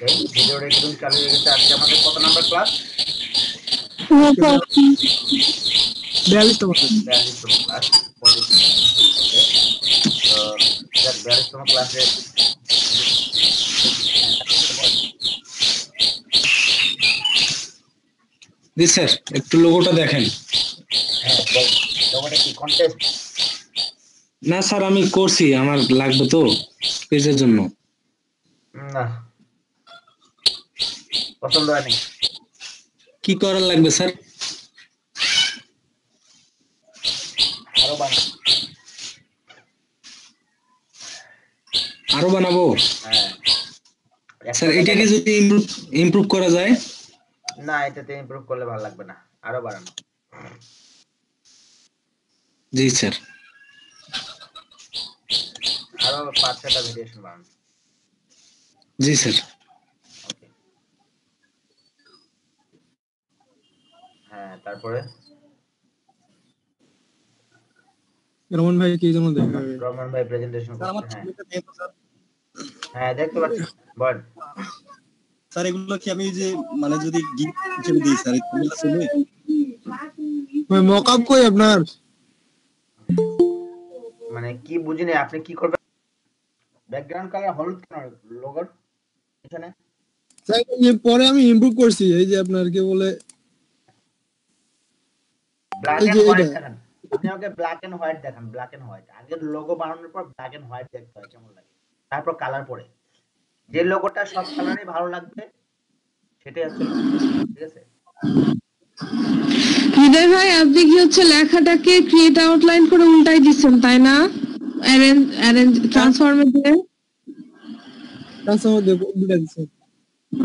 ওকে, video recording চালু হয়ে গেছে। আজকে আমাদের কত নাম্বার ক্লাস? 42তম 42তম ক্লাস। ওকে, তো যাক 42তম ক্লাসে জি স্যার, একটু লোগোটা দেখেন। হ্যাঁ বল, লোগোটা কি কন্টেস্ট? না স্যার, আমি করছি, আমার লাগবে তো পেজের জন্য। না, পছন্দ হয়নি। কি করার লাগবে স্যার? আরো বানাও। আরো বানাবো? হ্যাঁ, স্যার, একটা এটাকে জায়গায় যদি ইমপ্রুভ করা যায়। না, এটাতে ইমপ্রুভ করলে ভালো লাগবে না, আরো বাড়ানো। জি স্যার। আরো 5-6টা ভেরিয়েশন বানানো। জি স্যার। ওকে, হ্যাঁ তারপরে রমন ভাই কি জন্য দেখা রহমান ভাই প্রেজেন্টেশন স্যার আমার করছে। হ্যাঁ ছবিটা দেখো স্যার। হ্যাঁ দেখতে পাচ্ছি, বল। স্যার এগুলো কি আমি যে মানে যদি গিফট হিসেবে দিই স্যার এগুলো চলবে? ভাই মকআপ কই আপনার? মানে কি বুঝিনি, আপনি কি করবেন? ব্যাকগ্রাউন্ড কালার হলুদ কেন লোগোর এখানে? স্যার এই পরে আমি ইমপ্রুভ করছি এই যে আপনার কি বলে ব্ল্যাক এই এন্ড যে হোয়াইট এইটা দেখান। আপনি আমাকে ব্ল্যাক এন্ড হোয়াইট দেখান, ব্ল্যাক এন্ড হোয়াইট। আগে লোগো বানানোর পর ব্ল্যাক এন্ড হোয়াইট দেখতে হয় কেমন লাগে, তারপর কালার পরে। যে লোগোটা সব কালারই ভালো লাগবে সেটাই হচ্ছে লোগো, ঠিক আছে? হৃদয় ভাই, আপনি কি হচ্ছে লেখাটাকে ক্রিয়েট আউটলাইন করে উল্টাই দিচ্ছেন তাই না? অ্যারেঞ্জ ট্রান্সফর্মে দিয়ে। ট্রান্সফর্মার দেখো দুটো দিছে।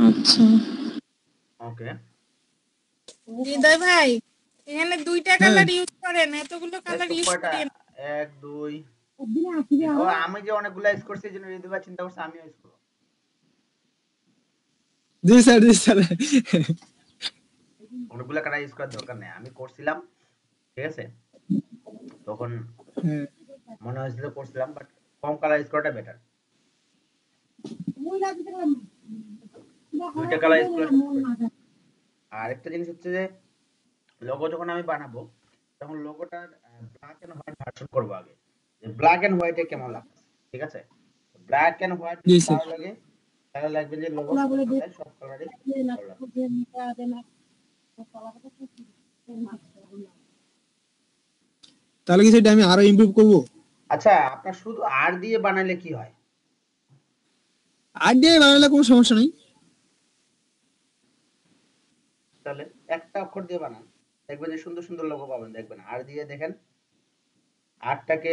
আচ্ছা, ওকে, হৃদয় ভাই, এখানে 2টা হ্যাঁ কালার ইউজ করেন, এতগুলো কালার দেখো ইউজ কয়টা, করেন। 1 2 ও আমি যে অনেকগুলো ইউজ করছি এই জন্য ঋতুবা চিন্তা করছে আমি ইউজ করবো। জি স্যার জি স্যার। অনেকগুলো কালার ইউজ করার দরকার নেই, আমি করছিলাম, ঠিক আছে? তখন হ্যাঁ মনে হয়েছিল করছিলাম, বাট কম কালার ইউজ করাটা বেটার। 2টা কালার ইউজ করলে সবচেয়ে better। আর একটা জিনিস হচ্ছে যে লোগো যখন আমি বানাবো তখন লোগোটার ব্ল্যাক এন্ড হোয়াইট ভার্সন করবো আগে, যে ব্ল্যাক এন্ড হোয়াইটে কেমন লাগছে, ঠিক আছে? ব্ল্যাক এন্ড হোয়াইট জি যদি স্যার। ভালো লাগে তাহলে লাগবে যে লোগো সব জায়গায় সব কালারই ভালো লাগবে। তাহলে কি সেটা আমি আরো ইমপ্রুভ করব? আচ্ছা, আপনার শুধু আর দিয়ে বানালে কি হয়? আর দিয়ে বানালে কোনো সমস্যা নেই। তাহলে একটা অক্ষর দিয়ে বানান, দেখবেন যে সুন্দর সুন্দর লোগো পাবেন। দেখবেন আর দিয়ে দেখেন, আরটাকে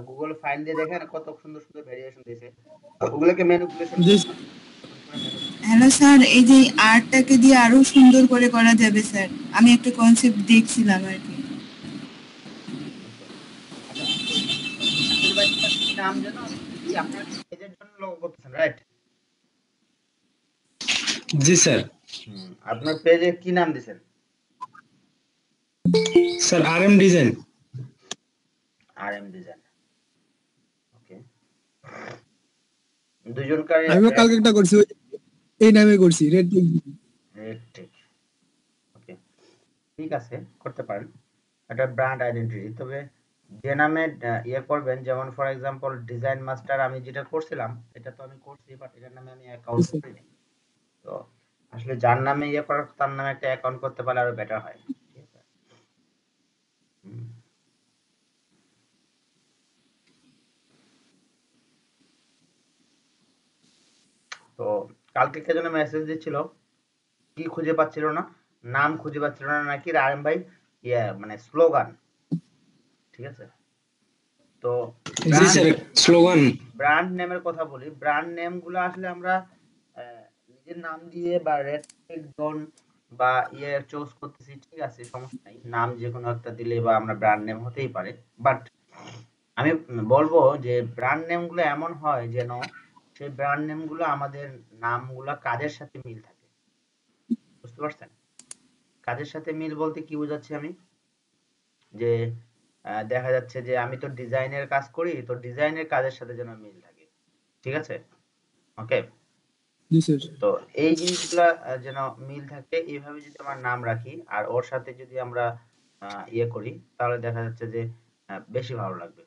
গুগল ফাইন্ড দিয়ে দেখেন কত সুন্দর সুন্দর ভেরিয়েশন দিয়েছে। ওগুলোকে ম্যানিপুলেশন জি করুন না, নতুন করে manipulate। হ্যালো স্যার, এই যে আর্টটাকে দিয়ে আরো সুন্দর করে করা যাবে স্যার। আমি একটা কনসেপ্ট দেখছিলাম আর কি। আচ্ছা আচ্ছা, আকিল ভাই আপনার কি নাম যেন? কি আপনার পেজের জন্য লোগো করতেছেন, রাইট? জি স্যার। আপনার পেজে কি নাম দিছেন? Sir, RM design. RM design. Okay, দুজনকার আমিও কালকে একটা করছি এই নামে করছি red tick. Red tick. Okay, ঠিক আছে, করতে পারেন। এটা ব্র্যান্ড আইডেন্টিটি। তবে যে নামে ইয়ে করবেন, যেমন ফর এক্সাম্পল ডিজাইন মাস্টার আমি যেটা করছিলাম এটা তো আমি করছি, বাট এটার নামে আমি অ্যাকাউন্ট করিনি। তো আসলে যার নামে ইয়ে করার তার নামে একটা অ্যাকাউন্ট করতে পারলে আরো বেটার হয়, ঠিক আছে? হুম। তো কালকে কে যেন মেসেজ দিচ্ছিল, কি খুঁজে পাচ্ছিল না, নাম খুঁজে পাচ্ছিল না নাকি আরএম ভাই, ইয়ে মানে স্লোগান, ঠিক আছে? তো জি স্যার, স্লোগান। ব্র্যান্ড নেমের কথা বলি, ব্র্যান্ড নেম গুলো আসলে আমরা নিজের নাম দিয়ে বা রেড টেক জোন বা ইয়ে চুজ করতেছি, ঠিক আছে, সমস্যা নাই, নাম যে কোনো একটা দিলে বা আমরা ব্র্যান্ড নেম হতেই পারে। বাট আমি বলবো যে ব্র্যান্ড নেম গুলো এমন হয় যেন সেই ব্র্যান্ড নেম গুলো আমাদের নামগুলো কাজের সাথে মিল থাকে, বুঝতে পারছেন? কাজের সাথে মিল বলতে কি বোঝাচ্ছি আমি, যে দেখা যাচ্ছে যে আমি তো ডিজাইনের কাজ করি, তো ডিজাইনের কাজের সাথে যেন মিল থাকে, ঠিক আছে? ওকে, জি স্যার। তো এই জিনিসগুলা যেন মিল থাকে, এইভাবে যদি আমরা নাম রাখি আর ওর সাথে যদি আমরা ইয়ে করি, তাহলে দেখা যাচ্ছে যে বেশি ভালো লাগবে।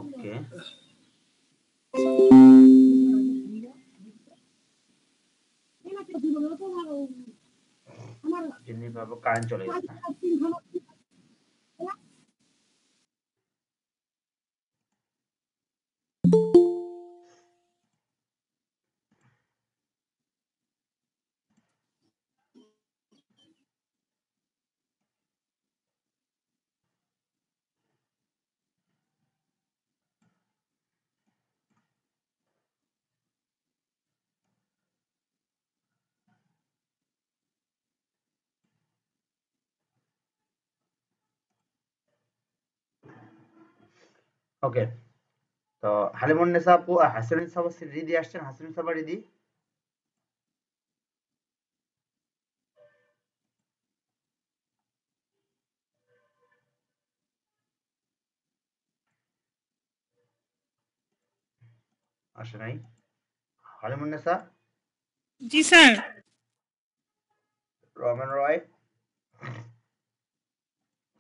ওকে, যিনি ভাবো কারেন্ট চলে গেছে না। ওকে, তো হালিমুন্নেসা আপু আর হাসিনুন্নেসা আপু রিদি আসছেন, হাসিনুন্নেসা আপা রিদি। আসে নাই হালিমুন্নেসা। জি sir. Ramen Roy,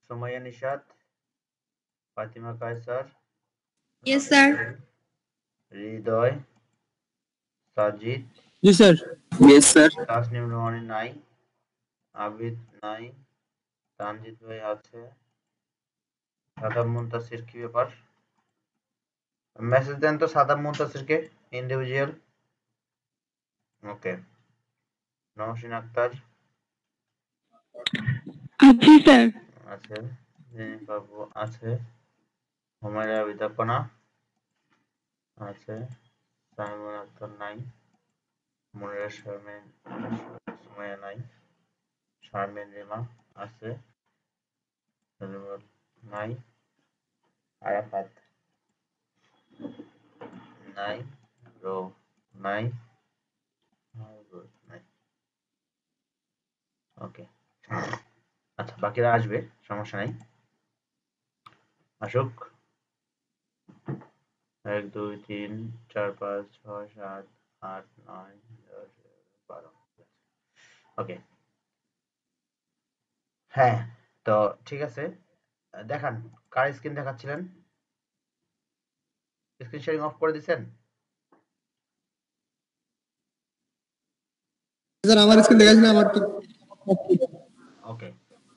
Sumaiya Nishat, Fatima Kaiser, yes sir. Rasel, Hridoy, Sajid, জি sir. Yes sir. Tasnim Rohani নাই, আবিদ নাই, তানজিদ ভাই আছে, সাদাব মুনতাসির কি ব্যাপার? মেসেজ দেন তো সাদাব মুনতাসিরকে ইন্ডিভিজুয়াল। ওকে, নওশিন আক্তার আছি স্যার। আছে, জেনিফার আপু আছে, হুমায়রা বিদাপনা আছে, সাইমন আক্তার নাই, মুনিরা শারমিন, সুমাইয়া নাই, শারমিন রিমা আছে, সলিমুল নাই, আরাফাত নাই, রো নাই, মাহবুব নাই। ওকে, আচ্ছা বাকিরা আসবে, সমস্যা নাই, আসুক। 1 2 3 4 5 6 7 8 9 10 11 12। ওকে, হ্যাঁ, তো ঠিক আছে, দেখান কার স্ক্রিন দেখাচ্ছিলেন, স্ক্রিন শেয়ারিং অফ করে দিছেন? স্যার আমার স্ক্রিন দেখাচ্ছি না, আমার তো ওকে,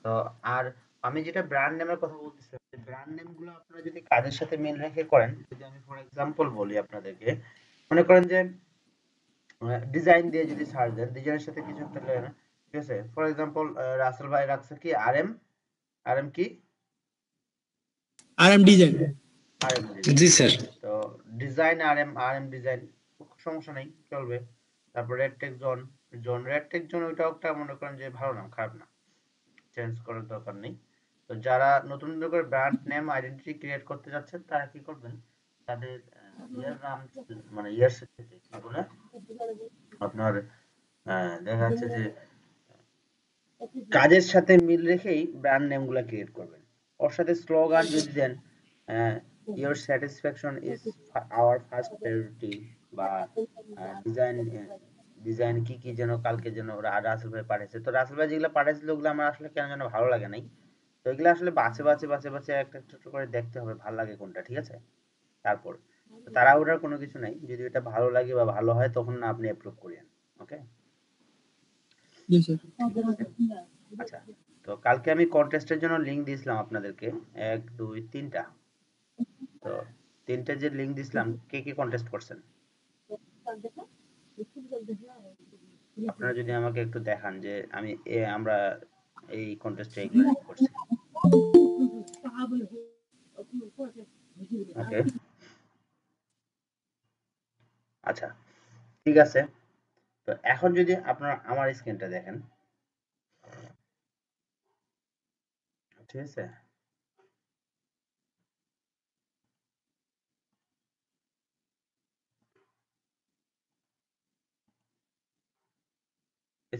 তো আর আমি যেটা ব্র্যান্ড নেমের কথা বলতেছিলাম, যে ব্র্যান্ড নেম গুলো আপনারা যদি কাজের সাথে মিল রেখে করেন, যদি আমি ফর এক্সাম্পল বলি আপনাদেরকে, মনে করেন যে ডিজাইন দিয়ে যদি সার্চ দেন, ডিজাইনের সাথে কিছু একটা লেখেন, ঠিক আছে, ফর এক্সাম্পল রাসেল ভাই রাখছে কি আরএম, আরএম কি, আরএম ডিজাইন। RM design. জি স্যার। তো ডিজাইন আরএম, আরএম ডিজাইন, সমস্যা নেই, চলবে। তারপর red tech zone, red tech zone, ওইটাও একটা মনে করেন যে ভালো নাম, খারাপ না, চেঞ্জ করার দরকার নেই। তো যারা নতুন নতুন করে ব্র্যান্ড নেম আইডেন্টিটি ক্রিয়েট করতে যাচ্ছেন, তারা কি করবেন, তাদের ইয়ার নাম, মানে ইয়ার সাথে কি বলে আপনার দেখা যাচ্ছে যে কাজের সাথে মিল রেখেই ব্র্যান্ড নেম গুলা ক্রিয়েট করবেন। ওর সাথে স্লোগান যদি দেন, your satisfaction is our first priority, বা ডিজাইন, ডিজাইন কি কি যেন কালকে যেন রাসেল ভাই পাঠাইছে, তো রাসেল ভাই যেগুলো পাঠাইছিল ওগুলো আমার আসলে কেন যেন ভালো লাগে নাই। তো এগুলো আসলে বাছে বাছে বাছে বাছে একটা একটা করে দেখতে হবে ভালো লাগে কোনটা, ঠিক আছে। তারপর তাড়াহুড়ার কোনো কিছু নাই, যদি এটা ভালো লাগে বা ভালো হয় তখন না আপনি অ্যাপ্রুভ করিয়েন। ওকে, জি স্যার। ঠিক আছে। আচ্ছা, তো কালকে আমি কন্টেস্টের জন্য লিংক দিয়েছিলাম আপনাদেরকে, 1 2 3টা। তো 3টে যে লিংক দিছিলাম, কে কে কন্টেস্ট করছেন? আপনারা যদি আমাকে একটু দেখান যে আমরা এই কন্টেস্টে এগুলো লিংক করছি। ওকে, আচ্ছা, ঠিক আছে। তো এখন যদি আপনারা আমার স্ক্রিনটা দেখেন, ঠিক আছে,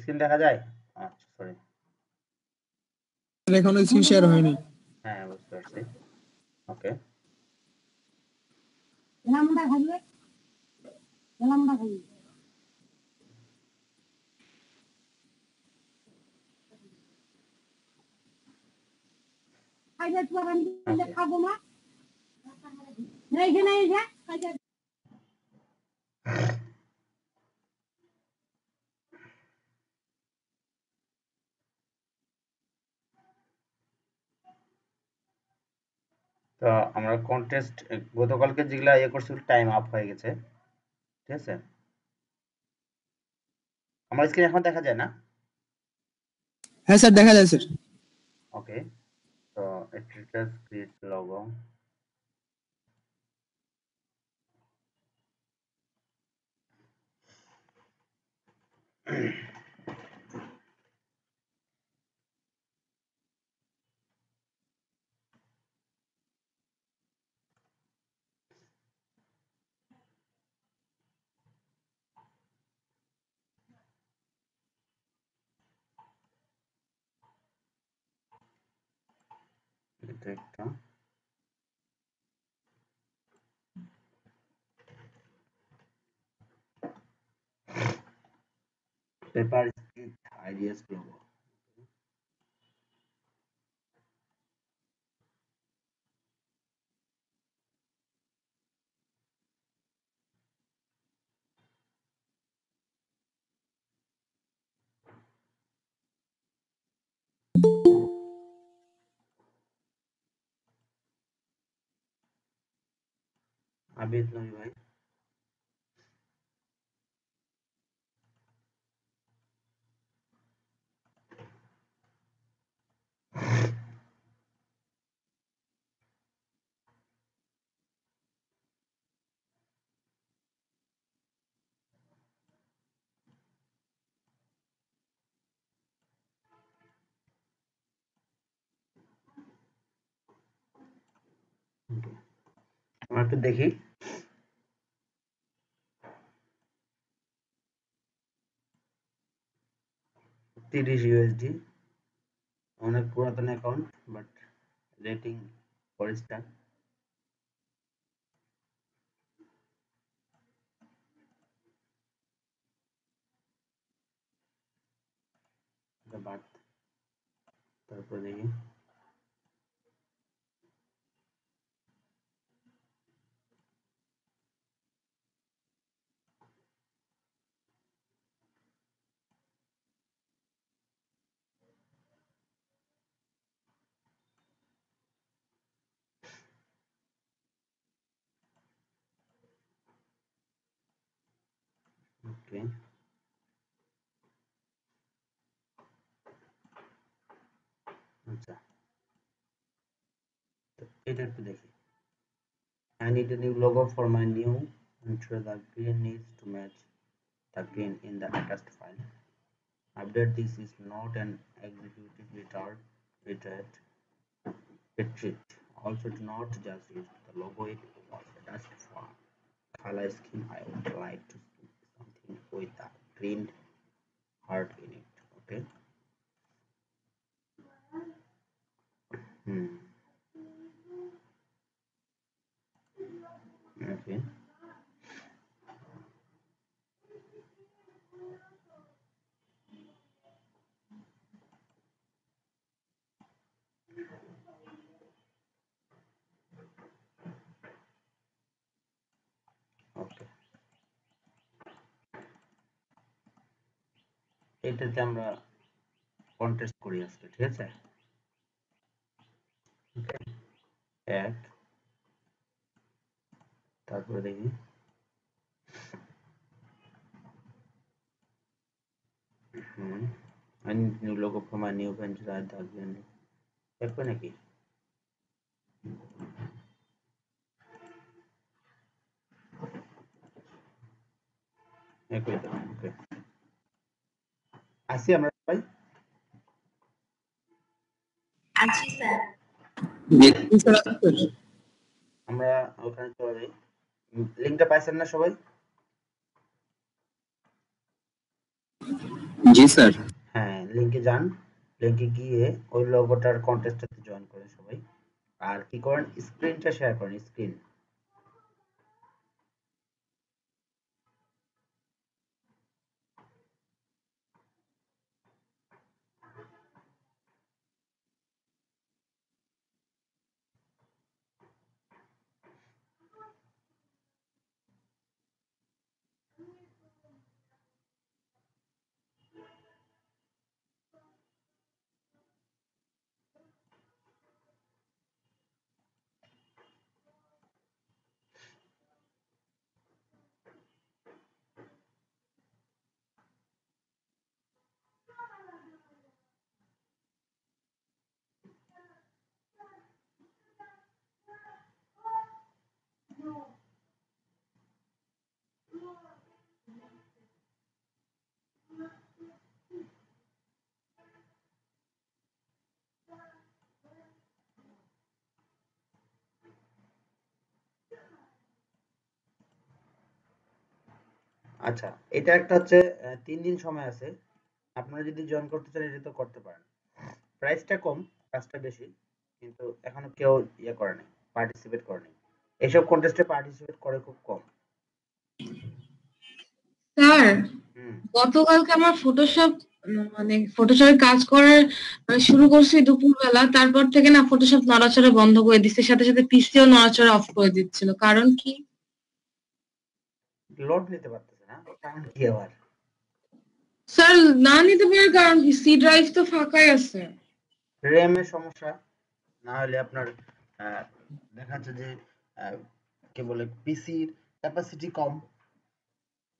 স্ক্রিন দেখা যায়? আচ্ছা সরি। এখনো স্ক্রিন শেয়ার হয়নি। হ্যাঁ বুঝতে পারছি। ওকে তো আমরা কন্টেস্ট গতকালকে যেগুলা ইয়ে করছি টাইম আপ হয়ে গেছে, ঠিক আছে? আমার স্ক্রিন এখন দেখা যায় না? হ্যাঁ স্যার দেখা যায় স্যার। ওকে তো এডিটর ক্রিয়েট লোগো। এটা একটা paper script ideas logo. Abid নবী ভাই আমরা একটু দেখি। 30 ইউএসডি, অনেক পুরাতন account but rating 4 star. But তারপর দেখি ওকে আচ্ছা তো এটা একটু দেখি। I need a new logo for my new intro. The green needs to match the green in the attached file. Update this is not an executive retreat. Also do not just use the logo, it was attached for color scheme. I would like to see something with the green heart in it. Okay. Hmm. Okay. Okay. এটাতে আমরা contest করি আজকে, ঠিক আছে? ওকে এক তারপরে দেখি I need new logo for my new venture at the green দেখবে নাকি? একই তো ওকে আসি আমরা সবাই আচ্ছা স্যার। আমরা ওখানে চলে যাই। লিংকটা পাইছেন না সবাই? জি স্যার। হ্যাঁ, লিংকে যান, লিংকে গিয়ে ওই লোগোটার কন্টেস্টটাতে জয়েন করেন সবাই। আর কি করেন, স্ক্রিনটা শেয়ার করেন, স্ক্রিন। আচ্ছা, এটা একটা হচ্ছে ৩ দিন সময় আছে। আপনারা যদি জয়েন করতে চান এটা তো করতে পারেন। প্রাইসটা কম, কাজটা বেশি। কিন্তু এখনো কেউ ইয়ে করে নাই, পার্টিসিপেট করে নাই। এসব কন্টেস্টে পার্টিসিপেট করে খুব কম। স্যার, হুম। গতকালকে আমার ফটোশপ মানে ফটোশপে কাজ করার শুরু করছি দুপুরবেলা, তারপর থেকে না ফটোশপ নড়াচড়া বন্ধ করে দিচ্ছে, সাথে সাথে পিসিও নড়াচড়া অফ করে দিচ্ছিল। কারণ কি? লোড নিতে পারতেছে না, কারণ কি আবার? স্যার, না নিতে পারার কারণ কি? সি ড্রাইভ তো ফাঁকাই আছে। র্যাম এর সমস্যা, না হলে আপনার আহ, দেখা যাচ্ছে যে আহ, কি বলে পিসির ক্যাপাসিটি কম।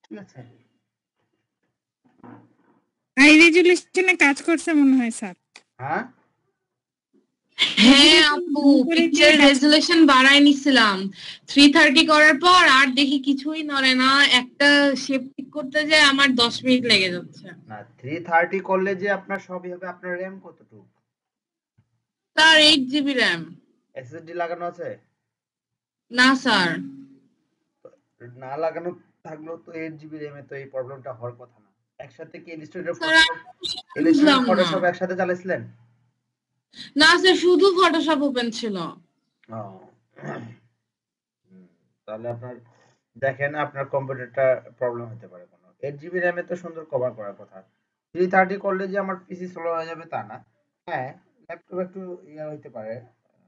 ঠিক আছে। হাই রেজুলেশনে কাজ করছে মনে হয় স্যার। হ্যাঁ, হ্যাঁ রেজুলেশন আপু, করে দিয়ে পিকচার কাজ রেজুলেশন বাড়াই নিছিলাম 330 করার পর, আর দেখি কিছুই নড়ে না। একটা শেপ ঠিক করতে যায় আমার 10 মিনিট লেগে যাচ্ছে। না 330 করলে যে আপনার সবই হবে। আপনার র্যাম কতটুকু? তার 8 জিবি র্যাম। এসএসডি লাগানো আছে? না স্যার। না লাগানো থাকলেও তো 8 জিবি র্যামে তো এই প্রবলেমটা হওয়ার কথা না। একসাথে কি ইলাস্ট্রেটর স্যার, ফটোশপ, আমি বুঝলাম না। একসাথে চালাইছিলেন? না স্যার, শুধু ফটোশপ ওপেন ছিল। ও, হুম, তাহলে আপনার দেখেন আপনার কম্পিউটারটা প্রবলেম হতে পারে কোনো। 8 জিবি র্যামে তো সুন্দর কভার করার কথা। 330 করলে যে আমার পিসি স্লো হয়ে যাবে তা না। হ্যাঁ, ল্যাপটপ একটু ইয়ে হইতে পারে,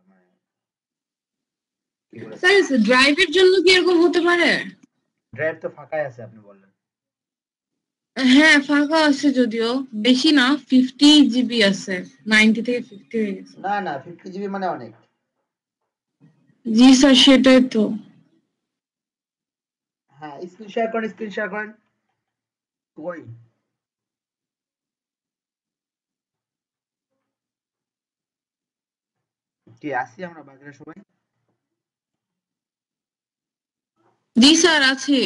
মানে কি বলে, স্যার, ড্রাইভের জন্য কি এরকম হতে পারে? ড্রাইভ তো ফাঁকাই আছে আপনি বললেন। হ্যাঁ, ফাঁকা আছে যদিও, বেশি না, 50 জিবি আছে। 90 থেকে 50 হয়ে গেছে। না না, 50 জিবি মানে অনেক। জি স্যার, সেটাই তো। হ্যাঁ, স্ক্রিন শেয়ার করেন, স্ক্রিন শেয়ার করেন। কই? কি আসি আমরা বাজারে সবাই? জি স্যার, আছে।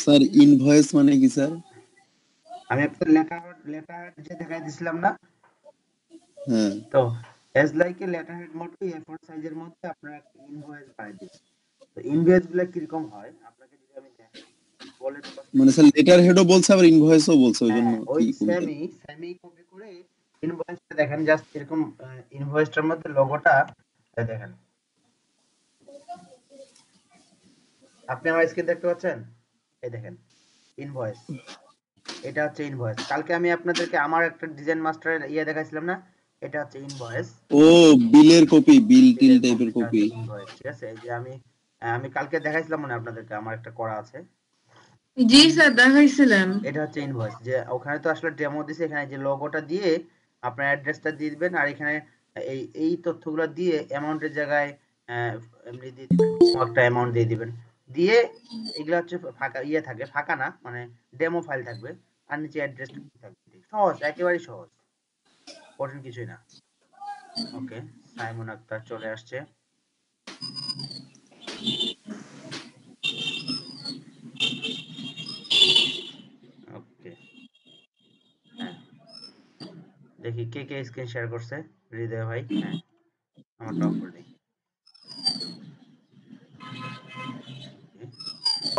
স্যার ইনভয়েস মানে কি স্যার? আমি একটা লেটার যে দেখাই দিছিলাম না, হ্যাঁ। তো as like a letter head মতো A4 সাইজের মধ্যে আপনারা একটা ইনভয়েস বানিয়ে দিবেন। তো ইনভয়েস গুলা কিরকম হয় আপনাকে যদি আমি দেখাই, বলেন তো কষ্ট। মানে স্যার লেটার হেডও বলছে আবার ইনভয়েসও বলছে, ওই জন্য হ্যাঁ, ওই কি কোনটা? সেমি সেমি কপি করে ইনভয়েসটা দেখেন, জাস্ট এরকম ইনভয়েসটার মধ্যে লোগোটা দেখেন। আপনি আমার স্ক্রিন দেখতে পাচ্ছেন? এই দেখেন ইনভয়েস, এটা হচ্ছে ইনভয়েস। কালকে আমি আপনাদেরকে আমার একটা ডিজাইন মাস্টারের ইয়ে দেখাইছিলাম না, এটা হচ্ছে ইনভয়েস। ও, বিলের কপি, বিল টিল বিলের টাইপের কপিটা কপি। হচ্ছে ইনভয়েস। ঠিক আছে, এই যে আমি আমি কালকে দেখাইছিলাম মনে হয় আপনাদেরকে, আমার একটা করা আছে। জি স্যার, দেখাইছিলেন। এটা হচ্ছে ইনভয়েস, যে ওখানে তো আসলে ডেমো দিছে, এখানে যে লোগোটা দিয়ে আপনার অ্যাড্রেসটা দিয়ে দিবেন, আর এখানে এই তথ্যগুলো দিয়ে অ্যামাউন্টের জায়গায় এমনি দিয়ে দিবেন, একটা অ্যামাউন্ট দিয়ে দিবেন। দিয়ে এগুলো হচ্ছে ফাঁকা ইয়ে থাকে, ফাঁকা না মানে ডেমো ফাইল থাকবে, আর নিচে অ্যাড্রেসটা থাকবে। সহজ, একেবারেই সহজ, কঠিন কিছুই না। ওকে, সাইমন আক্তার চলে আসছে। ওকে, হ্যাঁ, দেখি কে কে স্ক্রিন শেয়ার করছে। হৃদয় ভাই, হ্যাঁ, আমারটা অফ করে দিই।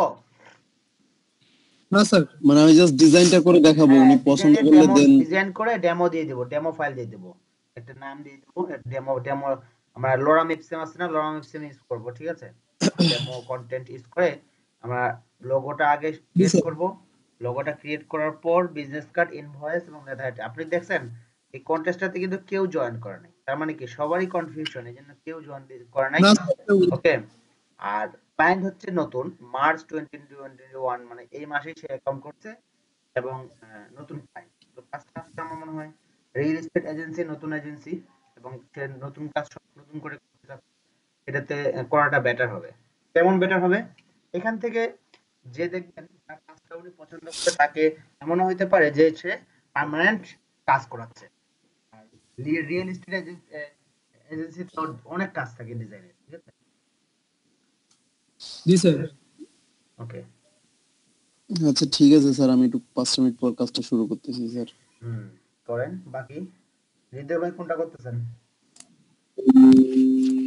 ও, না স্যার, মানে আমি জাস্ট ডিজাইনটা করে দেখাবো, উনি পছন্দ করলে দেন। ডিজাইন করে ডেমো দিয়ে দিব, ডেমো ফাইল দিয়ে দিব, একটা নাম দিয়ে দিব, ডেমো ডেমো আমরা লোরাম এপসিএম আছে না, লোরাম এপসিএম ইউজ করব, ঠিক আছে। ডেমো কন্টেন্ট ইউজ করে আমরা লোগোটা আগে জি ক্রিয়েট স্যার। করব। লোগোটা ক্রিয়েট করার পর বিজনেস কার্ড, ইনভয়েস এবং লেটার। আপনি দেখছেন এই কন্টেস্টটাতে কিন্তু কেউ জয়েন করে নাই, তার মানে কি সবারই কনফিউশন, এই জন্য কেউ জয়েন করে নাই। না স্যার, ওকে। আর ক্লায়েন্ট হচ্ছে নতুন, মার্চ 2021, মানে এই মাসেই সে অ্যাকাউন্ট করছে এবং নতুন ক্লায়েন্ট। তো কাজটা হচ্ছে আমার মনে হয় রিয়েল এস্টেট এজেন্সি, নতুন এজেন্সি, এবং সে নতুন কাজ সব নতুন করে করতে চাচ্ছে। এটাতে করাটা বেটার হবে। কেমন বেটার হবে? এখান থেকে যে দেখবেন তার কাজটা উনি পছন্দ করে, তাকে এমনও হইতে পারে যে সে পার্মানেন্ট কাজ করাচ্ছে। আর রিয়েল এস্টেট এজেন্সি তো অনেক কাজ থাকে ডিজাইনের, ঠিক আছে। জি স্যার। ওকে। আচ্ছা ঠিক আছে স্যার, আমি একটু 5 মিনিট পর কাজটা শুরু করতেছি স্যার। করেন। বাকি হৃদয় ভাই কোনটা করতেছেন?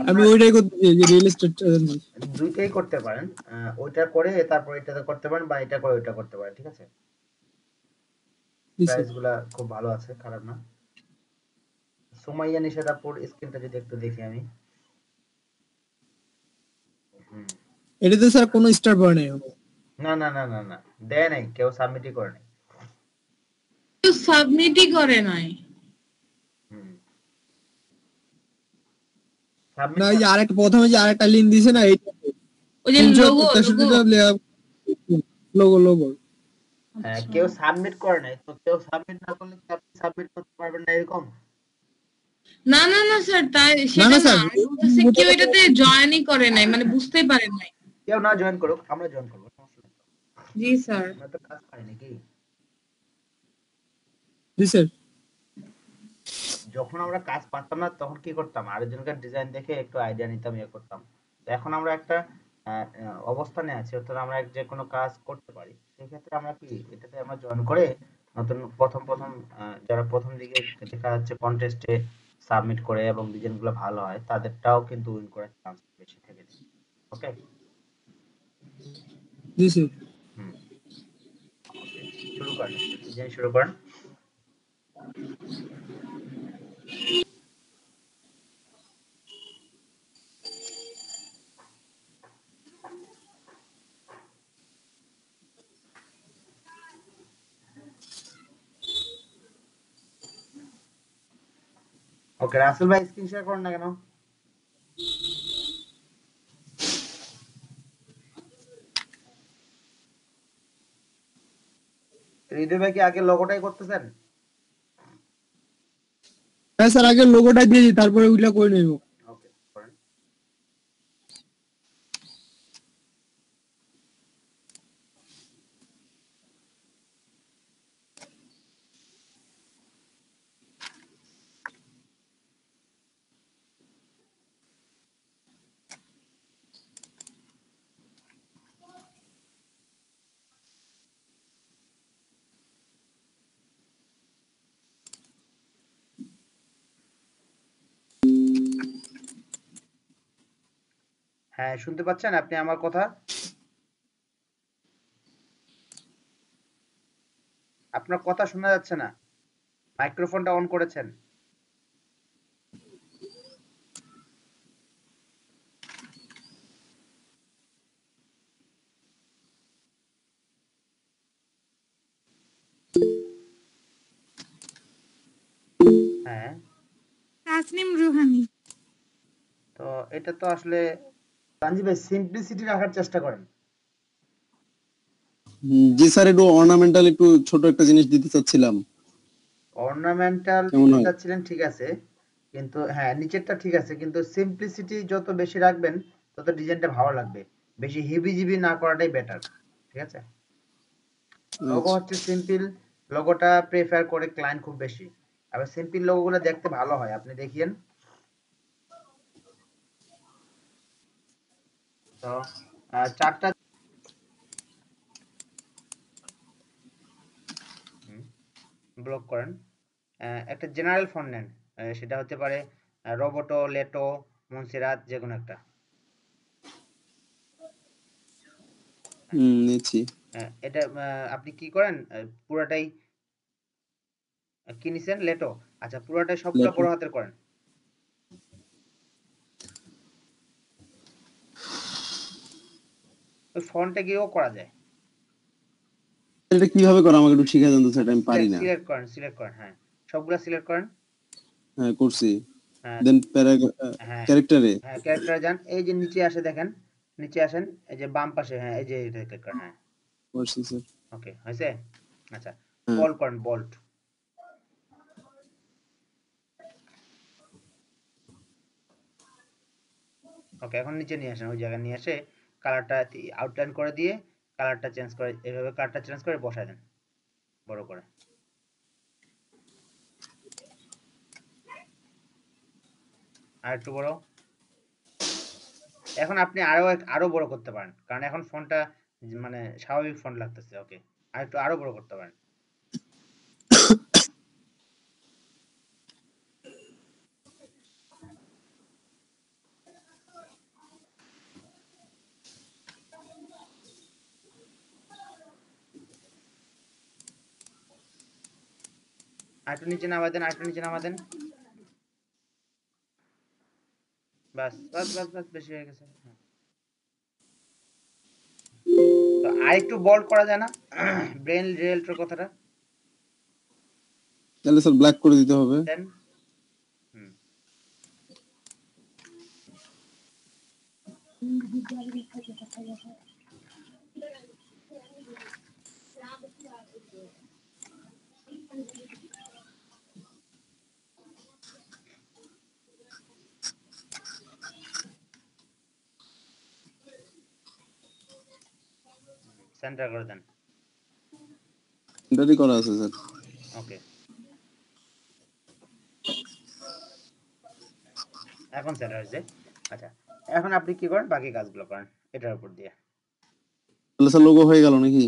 আমি আপনার ওইটাই করতেছি, যে রিয়েল এস্টেট। দুইটাই করতে পারেন, ওইটা করে তারপর এটাতে করতে পারেন, বা এটা করে ওইটা করতে পারেন, ঠিক আছে। জি স্যার। প্রাইস গুলা খুব ভালো আছে, খারাপ না। সুমাইয়া নিশাদাপুর স্ক্রিনটা যদি একটু দেখি আমি। হুম। এটাতে স্যার কোনো স্টার পড়ে নাই। না না না না না, দেয় নাই, কেউ সাবমিটই করে নাই। কেউ সাবমিটই করে নাই। হুম। সাবমিট না, ওই যে আরেকটা প্রথমে যে আরেকটা লিংক দিছে না, এইটা ওই যে লোগো লোগো। 363টা লোগো লোগো। হ্যাঁ, আচ্ছা। কেউ সাবমিট করে নাই, তো কেউ সাবমিট না করলে কি আপনি সাবমিট করতে পারবেন না এরকম? না না না স্যার, তাই না সেটা না না, স্যার, আমি বলতেছি কেউ এটাতে জয়েনই করে নাই, মানে বুঝতেই পারেন নাই। কেউ না জয়েন করুক, আমরা জয়েন করবো, সমস্যা নেই। জি স্যার। আমরা তো কাজ পাই নাকি। জি স্যার। যখন আমরা কাজ পারতাম না তখন কি করতাম, আরেকজনকার ডিজাইন দেখে একটু আইডিয়া নিতাম, ইয়ে করতাম। তো এখন আমরা একটা অবস্থানে আছি, অর্থাৎ আমরা যে কোনো কাজ করতে পারি। সেক্ষেত্রে আমরা কি এটাতে আমরা জয়েন করে নতুন প্রথম প্রথম যারা প্রথম দিকে দেখা যাচ্ছে কন্টেস্টে সাবমিট করে এবং ডিজাইনগুলো ভালো হয়, তাদেরটাও কিন্তু উইন করার চান্স বেশি থেকে যায়। ওকে। জি স্যার। হুম। ওকে, শুরু করেন, ডিজাইন শুরু করেন। ওকে, রাসেল ভাই স্ক্রিন শেয়ার করেন না কেন? হৃদয় ভাই কি আগে লোগোটাই করতেছেন? হ্যাঁ স্যার, আগে লোগোটা দিয়ে দিই, তারপরে ওইগুলা করে নেব। ওকে, করেন। হ্যাঁ, শুনতে পাচ্ছেন আপনি আমার কথা? আপনার কথা শোনা যাচ্ছে না, মাইক্রোফোনটা অন করেছেন? হ্যাঁ। তাসনিম রুহানি। তো এটা তো আসলে তানজি ভাই সিম্পলিসিটি রাখার চেষ্টা করেন। জি স্যার, একটু অর্নামেন্টাল, একটু ছোট একটা জিনিস দিতে চাচ্ছিলাম। অর্নামেন্টাল কেমন দিতে হয়? চাচ্ছিলেন, ঠিক আছে, কিন্তু হ্যাঁ নিচেরটা ঠিক আছে, কিন্তু সিম্পলিসিটি যত বেশি রাখবেন তত ডিজাইনটা ভালো লাগবে। বেশি হিবিজিবি না করাটাই বেটার, ঠিক আছে। লোগো আচ্ছা। হচ্ছে সিম্পল, লোগোটা প্রেফার করে ক্লায়েন্ট খুব বেশি। আবার সিম্পল লোগোগুলো দেখতে ভালো হয়, আপনি দেখিয়েন। তো চারটা ব্লক করেন। একটা জেনারেল ফন্ট নেন, সেটা হতে পারে রোবোটো, লেটো, মনসেরাত, যে কোনো একটা। নিচ্ছি। এটা আপনি কি করেন পুরাটাই কি নিছেন লেটো, আচ্ছা পুরাটাই সবগুলো লেটো। বড় হাতের করেন। ওই ফন্টে গিয়েও করা যায়। এটা কিভাবে করা আমাকে একটু শিখিয়ে দেন তো স্যার, আমি পারি না। সিলেক্ট করেন, হ্যাঁ সবগুলা সিলেক্ট করেন। হ্যাঁ করছি। হ্যাঁ দেন হ্যাঁ ক্যারেক্টারে। হ্যাঁ ক্যারেক্টারে যান, এই যে নিচে আসে দেখেন, নিচে আসেন, এই যে বাম পাশে, হ্যাঁ এই যে এটা ক্লিক করেন, হ্যাঁ করছি স্যার। ওকে হয়েছে। আচ্ছা হ্যাঁ বল্ড করেন, বল্ড। ওকে এখন নিচে নিয়ে আসেন, ওই জায়গায় নিয়ে এসে কালারটা আউটলাইন করে দিয়ে কালারটা চেঞ্জ করে, এভাবে কালারটা চেঞ্জ করে বসায় দেন বড় করে। আর একটু বড়। এখন আপনি আরো বড় করতে পারেন, কারণ এখন ফন্টটা মানে স্বাভাবিক ফন্ট লাগতেছে। ওকে আর একটু আরো বড় করতে পারেন। আর একটু নিচে নামা দেন, আর একটু নিচে নামা দেন। বাস বাস বাস বাস, বেশি হয়ে গেছে। হ্যাঁ। তো আর একটু বোল্ড করা যায় না ব্রেন রিয়েলটার কথাটা? তাহলে স্যার ব্ল্যাক করে দিতে হবে। দেন হুম সেন্টার করে দেন। এটারই করা আছে স্যার। ওকে এখন সেন্টার হয়েছে। আচ্ছা এখন আপনি কি করেন, বাকি কাজগুলো করেন এটার উপর দিয়ে। তাহলে স্যার লোগো হয়ে গেল নাকি?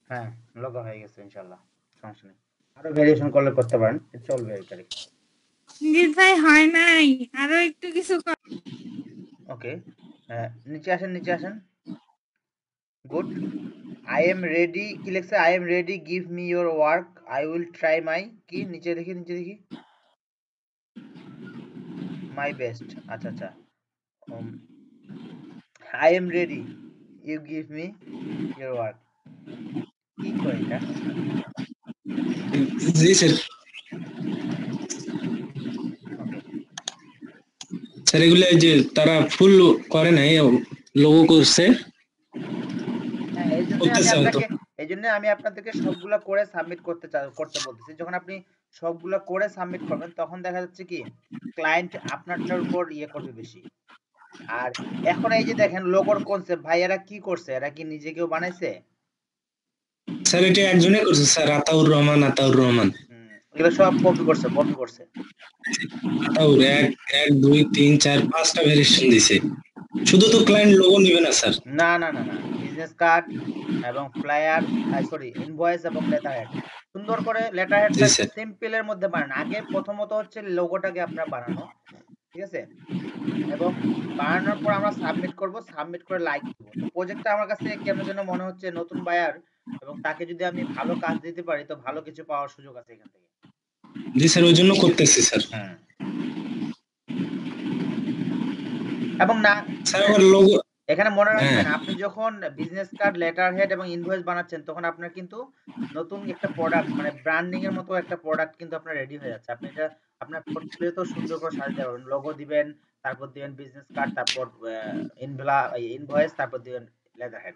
হ্যাঁ লোগো হয়ে গেছে ইনশাআল্লাহ, সমস্যা নেই। আরো ভেরিয়েশন করলে করতে পারেন, চলবে এটারই। জিৎ ভাই হয় নাই, আরো একটু কিছু ওকে নিচে আসেন, নিচে আসেন। গুড। আই এম রেডি কি লেখছে? I am ready, give me your work, I will try my কি, নিচে দেখি, নিচে দেখি, মাই বেস্ট। আচ্ছা আচ্ছা I am ready, you give me your work, কি কয় এটা? জি স্যার। ওকে স্যার এগুলো এই যে তারা ফুল করে নাই, লোগো করছে, হ্যাঁ করতেছে হয়তো। এই জন্য আমি আপনাদেরকে সবগুলা করে সাবমিট করতে বলতেছি। যখন আপনি সবগুলা করে সাবমিট করবেন তখন দেখা যাচ্ছে কি ক্লায়েন্ট আপনারটার উপর ইয়ে করবে বেশি। আর এখন এই যে দেখেন লোগোর কনসেপ্ট, ভাই এরা কি করছে, এরা কি নিজে কেউ বানাইছে? স্যার এটা একজনে করছে স্যার, আতাউর রহমান, আতাউর রহমান। এগুলো সব কপি করছে, কপি করছে। আতাউর এক এক দুই তিন চার পাঁচটা ভেরিয়েশন দিছে। শুধু তো ক্লায়েন্ট লোগো নিবে না স্যার। না না না না, বিজনেস কার্ড এবং ফ্লায়ার, সরি ইনভয়েস এবং লেটার হেড, সুন্দর করে লেটার হেডটা জি একটু স্যার। সিম্পলের মধ্যে বানান। আগে প্রথমত হচ্ছে লোগোটাকে আপনার বানানো, ঠিক আছে? এবং বানানোর পর আমরা সাবমিট করব, সাবমিট করে লাইক দেব। তো প্রজেক্টটা আমার কাছে কেন যেন মনে হচ্ছে নতুন বায়ার, এবং তাকে যদি আমি ভালো কাজ দিতে পারি তো ভালো কিছু পাওয়ার সুযোগ আছে এখান থেকে। জি স্যার, ওই জন্য করতেছি স্যার। হ্যাঁ এবং না স্যার আবার লোগো। এখানে মনে হ্যাঁ রাখবেন, আপনি যখন বিজনেস কার্ড, লেটার হেড এবং ইনভয়েস বানাচ্ছেন তখন আপনার কিন্তু নতুন একটা প্রোডাক্ট মানে ব্র্যান্ডিং এর মতো একটা প্রোডাক্ট কিন্তু আপনার রেডি হয়ে যাচ্ছে। আপনি এটা আপনার পোর্টফোলিওতে সুন্দর করে সাজাতে পারবেন। লোগো দিবেন, তারপর দিবেন বিজনেস কার্ড, তারপর ইনভয়েস, তারপর দিবেন লেটার হেড।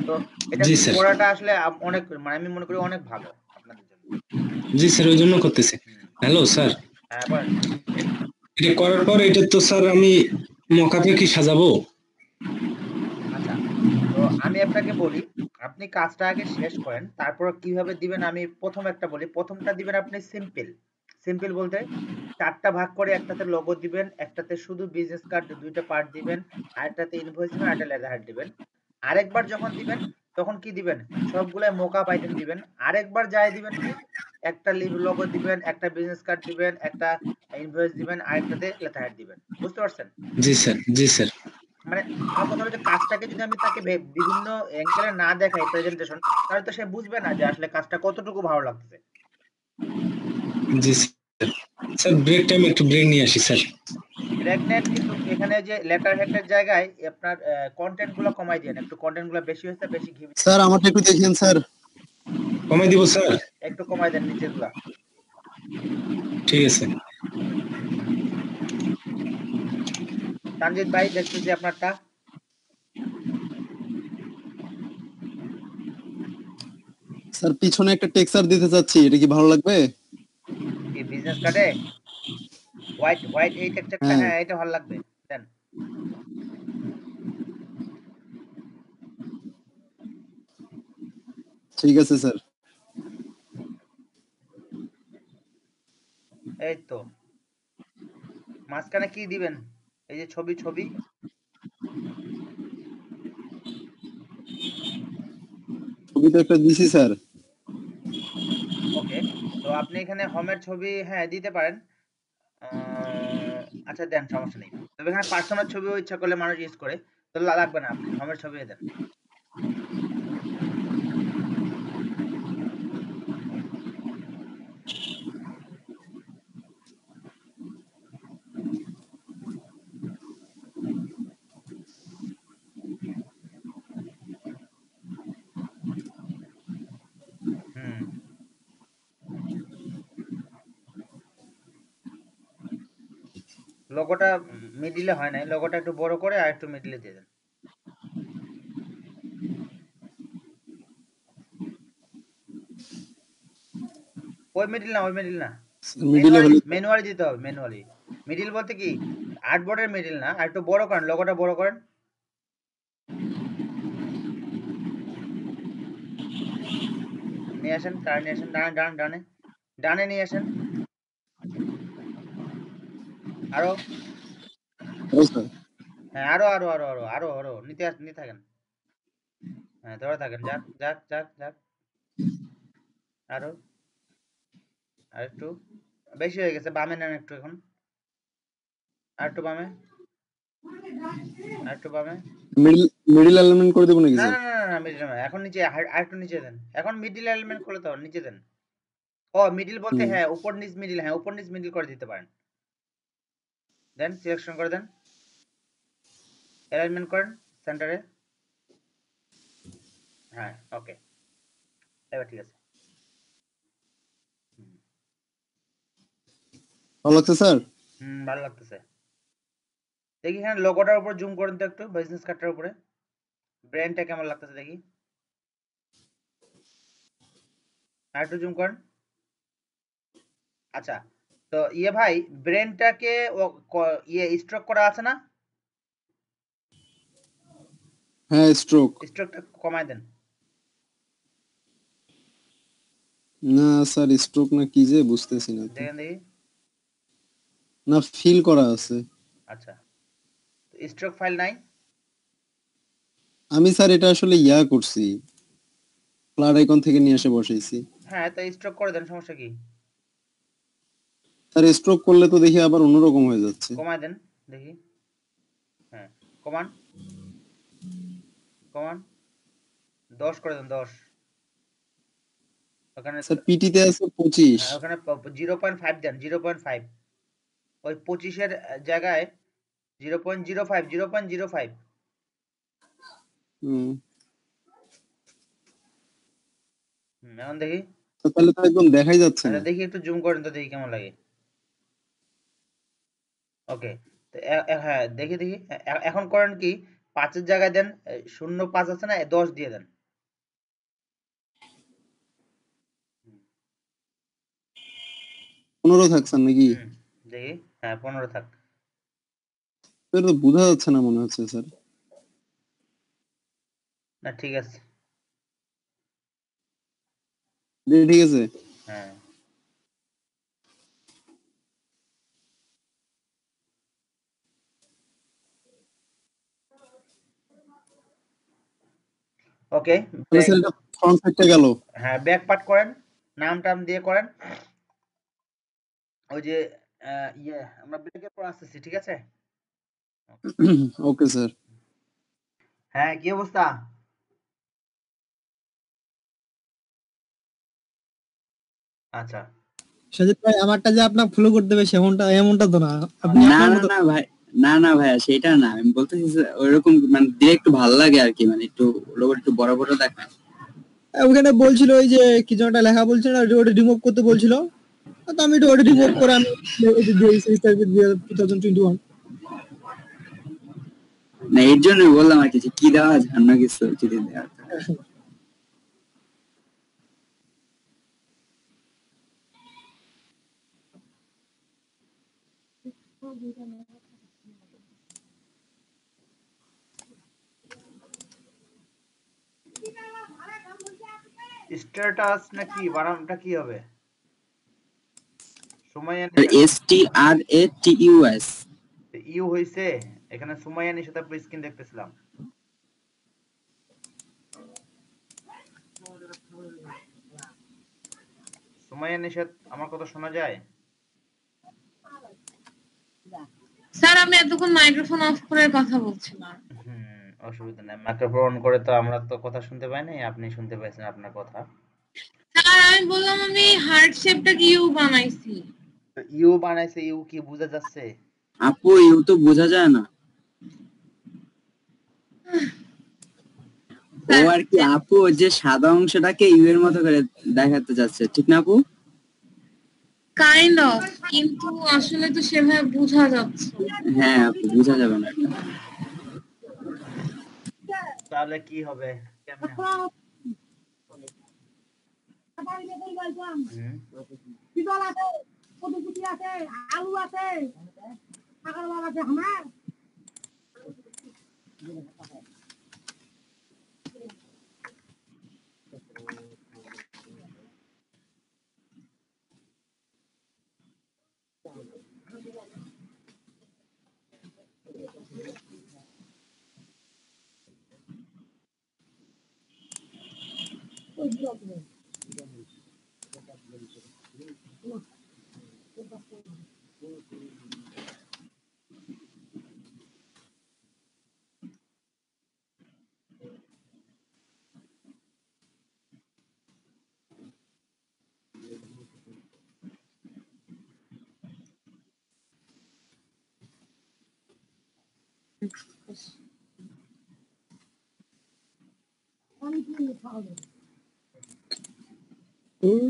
তো এটা জি স্যার। করাটা আসলে অনেক মানে আমি মনে করি অনেক ভালো আপনাদের জন্য। জি স্যার, ওই জন্য করতেছি। হ্যালো স্যার, হ্যাঁ বলেন। এটা করার পর এটা তো স্যার আমি মকাপে কি সাজাবো? আচ্ছা তো আমি আপনাকে বলি, আপনি কাজটা আগে শেষ করেন, তারপর কিভাবে দিবেন আমি প্রথম একটা বলি। প্রথমটা দিবেন আপনি সিম্পল। সিম্পল বলতে 4টা ভাগ করে, একটাতে লোগো দিবেন, একটাতে শুধু বিজনেস কার্ড, দুইটা পার্ট দিবেন, আরেকটাতে ইনভয়েস দিবেন, আরেকটা লেটার হেড দিবেন। আরেকবার যখন দিবেন তখন কি দিবেন, সবগুলাই মোকআপ আইটেম দিবেন। আরেকবার যাই দিবেন কি, একটা লোগো দিবেন, একটা বিজনেস কার্ড দিবেন, একটা ইনভয়েস দিবেন, আরেকটাতে লেটার হেড দিবেন। বুঝতে পারছেন? জি স্যার, জি স্যার। মানে আমার কথা হলো যে কাজটাকে যদি আমি তাকে বিভিন্ন অ্যাঙ্গেলে না দেখাই প্রেজেন্টেশন, তাহলে তো সে বুঝবে না যে আসলে কাজটা কতটুকু ভালো লাগতেছে। জি স্যার। স্যার ব্রেক টাইম একটু ব্রেক নিয়ে আসি স্যার। ব্রেক নেন, কিন্তু এখানে যে লেটার হেডের জায়গায় আপনার কন্টেন্ট গুলো কমাই দেন, একটু কন্টেন্ট গুলো বেশি হয়েছে, বেশি ঘি স্যার আমারটা একটু দেখেন স্যার। কমাই দিব স্যার। একটু কমাই দেন নিচের গুলা। ঠিক আছে। তানজিদ ভাই দেখতেছি আপনারটা। স্যার পিছনে একটা টেক্সচার দিতে চাচ্ছি, এটা কি ভালো লাগবে? কি বিজনেস কার্ডে হোয়াইট হোয়াইট এই টেক্সচারটা? হ্যাঁ হ্যাঁ, এটা ভালো লাগবে, দেন। ঠিক আছে স্যার। এই তো মাঝখানে কি দিবেন? এই যে ছবি ছবি ছবি তো একটা দিছি স্যার। ওকে, তো আপনি এখানে হোমের ছবি হ্যাঁ দিতে পারেন। আচ্ছা দেন, সমস্যা নেই। তবে এখানে পার্সোনাল ছবিও ইচ্ছা করলে মানুষ ইউজ করে, তো লাগবে না, আপনি হোমের ছবি দেন। হুম, লোগোটা মিডিলে হয় নাই, লোগোটা একটু বড় করে আর একটু মিডিলে দিয়ে দেন। ওই মিডিল না, ওই মিডিল না, মিডিলে ম্যানুয়ালি হলে ম্যানুয়ালি দিতে হবে, ম্যানুয়ালি। মিডিল বলতে কি, আর্টবোর্ডের মিডিল না, আর একটু বড় করেন, লোগোটা বড় করেন। নিয়ে আসেন, তার নিয়ে আসেন, ডানে ডানে ডানে ডানে নিয়ে আসেন। আরো, স্যার। হ্যাঁ আরো আরো আরো আরো আরো আরো নিতে থাকেন। হ্যাঁ ধরে থাকেন, যাক যাক যাক যাক। আরো, আর একটু বেশি হয়ে গেছে, বামে নেন একটু এখন, আর একটু বামে, আর একটু বামে। মিডিল মিডিল অ্যালাইনমেন্ট করে দেবো নাকি না স্যার? না না না না, মিডিল না, এখন নিচে, আর একটু নিচে দেন। এখন মিডিল এলিমেন্ট করলে তো নিচে দেন। ও মিডিল বলতে হুম। হ্যাঁ উপর নিচ মিডিল, হ্যাঁ উপর নিচ মিডিল করে দিতে পারেন। দেন সিলেকশন করে দেন, অ্যালাইনমেন্ট করেন সেন্টারে। হ্যাঁ ওকে, এবার ঠিক আছে। ভালো লাগছে স্যার? ভালো লাগতেছে। দেখি এখানে লোগোটার উপর জুম করেন তো একটু, বিজনেস কার্ডটার উপরে ব্র্যান্ডটা কেমন লাগতেছে দেখি, আর একটু জুম করেন। আচ্ছা, তো ইয়ে ভাই, ব্র্যান্ডটাকে ইয়ে স্ট্রোক করা আছে না? হ্যাঁ স্ট্রোক। স্ট্রোকটা কমায় দেন। না স্যার স্ট্রোক না কি যে বুঝতেছি না তো। দেখেন দেখি। না ফিল করা আছে। আচ্ছা, স্ট্রোক ফাইল নাই? আমি স্যার এটা আসলে ইয়া করছি, ফ্লাড আইকন থেকে নিয়ে এসে বসাইছি। হ্যাঁ, তো স্ট্রোক করে দেন, সমস্যা কি? স্যার স্ট্রোক করলে তো দেখি আবার অন্যরকম হয়ে যাচ্ছে। কমায় দেন দেখি। হ্যাঁ, কমান কমান 10 করে দেন, 10। ওখানে স্যার পিটিতে আছে 25। হ্যাঁ, ওখানে 0.5 দেন, 0.5। ওই 25-এর জায়গায় 0.05, 0.05। হুম। এখন দেখি। তো তাহলে তো একদম দেখাই যাচ্ছে আচ্ছা না। দেখি, একটু জুম করেন তো দেখি কেমন লাগে। ওকে, তো হ্যাঁ দেখি দেখি, এখন করেন কি, 5-এর জায়গায় দেন 0.5 আছে না, 10 দিয়ে দেন। 15 থাকছেন নাকি? দেখি, হ্যাঁ 15 থাক। স্যার তো বোঝা যাচ্ছে না মনে হচ্ছে স্যার। না ঠিক আছে। ঠিক আছে। হ্যাঁ ওকে, তাহলে স্যার এটা ফ্রন্ট সাইডটা গেল। হ্যাঁ ব্যাক পার্ট করেন, নাম টাম দিয়ে করেন। ওই যে ইয়ে, আমরা ব্রেকের পর আসতেছি, ঠিক আছে? Okay sir. হ্যাঁ, কি অবস্থা? আচ্ছা, সাজিদ ভাই আমারটা যে আপনার ফলো করতে হবে সেমনটা এমনটা তো না, আপনি না আপনার না মতো। না ভাই, না না ভাইয়া সেটা না, আমি বলতেছি যে ওইরকম মানে দিয়ে একটু ভালো লাগে আর কি, মানে একটু লোক একটু বড় বড় দেখায়। ওখানে বলছিল ওই যে কি যেন একটা লেখা বলছিল না, ওটা রিমুভ করতে বলছিল, তো আমি ওটা রিমুভ করে আমি এই যে দিয়েছি 2021। না এর জন্যই বললাম আর কি, যে কি দেওয়া যায় অন্য কিছু যদি দেওয়া যায়। স্ট্যাটাস নাকি বানানটা কি হবে? সুমাইয়া STRATUS। ইউ হইছে, এখানে সুমাইয়া নিশাত আপুর স্ক্রিন দেখতেছিলাম। সুমাইয়া নিশাত, আমার কথা শোনা যায়? স্যার আমি এতক্ষণ মাইক্রোফোন অফ করে কথা বলছিলাম। অসুবিধা নাই, মাইক্রোফোন অন করে তো আমরা তো কথা শুনতে পাই নাই, আপনি শুনতে পাইছেন আপনার কথা। স্যার আমি বললাম আমি হার্ট শেপটা কি ইউ বানাইছি। ইউ বানাইছে, ইউ কি বোঝা যাচ্ছে? আপু ইউ তো বোঝা যায় না। ও আর কি আপু, ওই যে সাদা অংশটাকে ইউ এর মতো করে দেখাতে যাচ্ছে, ঠিক না আপু? কাইন্ড অফ, কিন্তু আসলে তো সেভাবে বোঝা যাচ্ছে না। হ্যাঁ আপু বোঝা যাবে না এটা। তাহলে কি হবে, কেমনে হবে? হুম,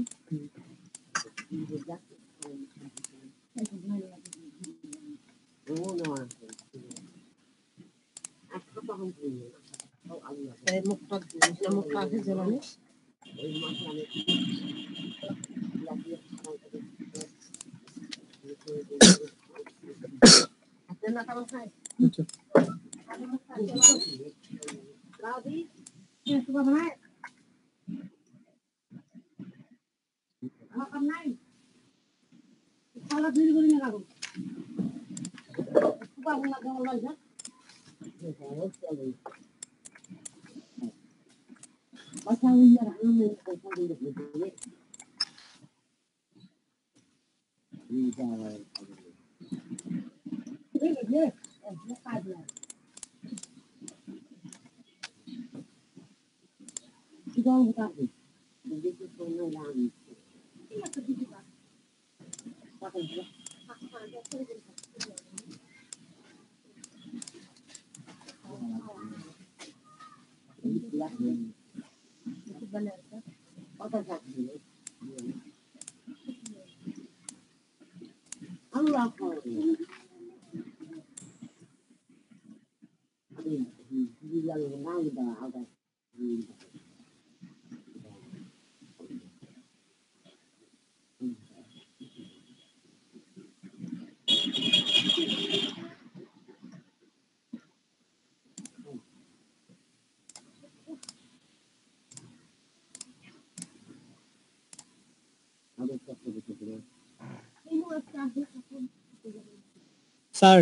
স্যার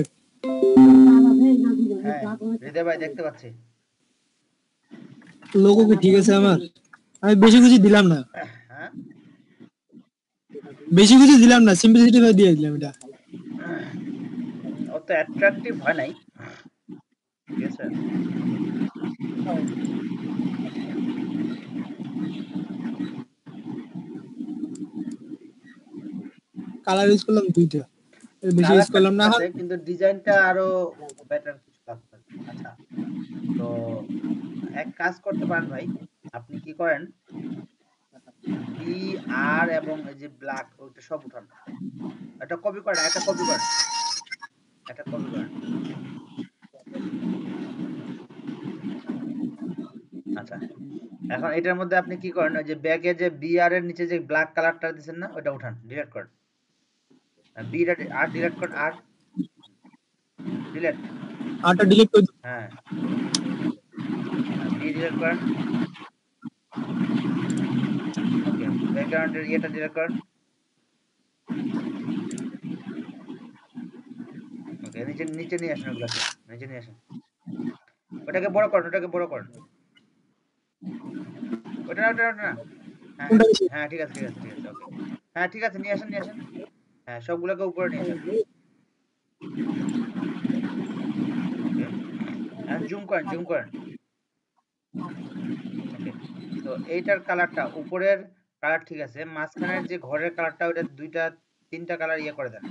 হ্যাঁ হৃদয় ভাই দেখতে পাচ্ছি। লোগো কি ঠিক আছে আমার? আমি বেশি কিছু দিলাম না, হ্যাঁ, বেশি কিছু দিলাম না, সিম্পলিসিটি ভাবে দিয়ে দিলাম এটা। অত অ্যাট্রাকটিভ হয় নাই, ঠিক আছে। কালার ইউজ করলাম 2টা, এর বেশি ইউজ কালারটা করলাম ঠিক না। আছে, কিন্তু ডিজাইনটা আরো বেটার কিছু লাগতো। আচ্ছা, তো এক কাজ করতে পারেন ভাই, আপনি কি করেন, বি আর এবং এই যে ব্ল্যাক ওইটা সব উঠান, এটা কপি করেন, একটা কপি করেন, একটা কপি করেন। আচ্ছা, এখন এটার মধ্যে আপনি কি করেন, ওই যে ব্যাগে যে বি আর এর নিচে যে ব্ল্যাক কালারটা দিচ্ছেন না, ওটা উঠান, ডিলিট করেন। বি আর ডিলিট করেন, আর ডিলিট, আরটা ডিলিট করে দিন। হ্যাঁ, বি ডিলিট করেন। ওকে, ব্যাকগ্রাউন্ডের ইয়েটা ডিলিট করেন। ওকে, নিচে নিচে নিয়ে আসেন, ওগুলোকে নিচে নিয়ে আসেন, ওটাকে বড় করেন, ওটাকে বড় করেন, ওটা না, ওটা না, ওটা না। হ্যাঁ কোনটা হ্যাঁ বেশি? হ্যাঁ, ঠিক আছে ঠিক আছে ঠিক আছে, ওকে, হ্যাঁ ঠিক আছে, নিয়ে আসেন নিয়ে আসেন, হ্যাঁ সবগুলোকে উপরে নিয়ে আসেন। ওকে, এখন জুম করেন, জুম করেন। ওকে, তো এইটার কালারটা উপরের কালার ঠিক আছে, মাঝখানের যে ঘরের কালারটা ওটা দুইটা তিনটা কালার ইয়ে করে দেন,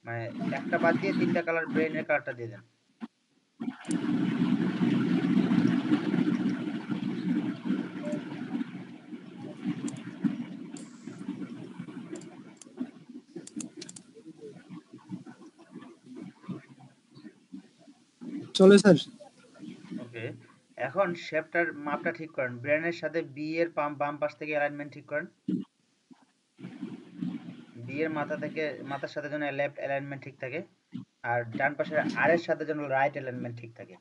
মানে একটা বাদ দিয়ে তিনটা কালার ব্রেনের কালারটা দিয়ে দেন। চলে স্যার। ওকে, এখন শেপটার মাপটা ঠিক করেন, ব্রেনের সাথে বি এর বাম পাশ থেকে অ্যালাইনমেন্ট ঠিক করেন, বি এর মাথা থেকে মাথার সাথে যেন লেফট অ্যালাইনমেন্ট ঠিক থাকে, আর ডান পাশের আর এর সাথে যেন রাইট অ্যালাইনমেন্ট ঠিক থাকে।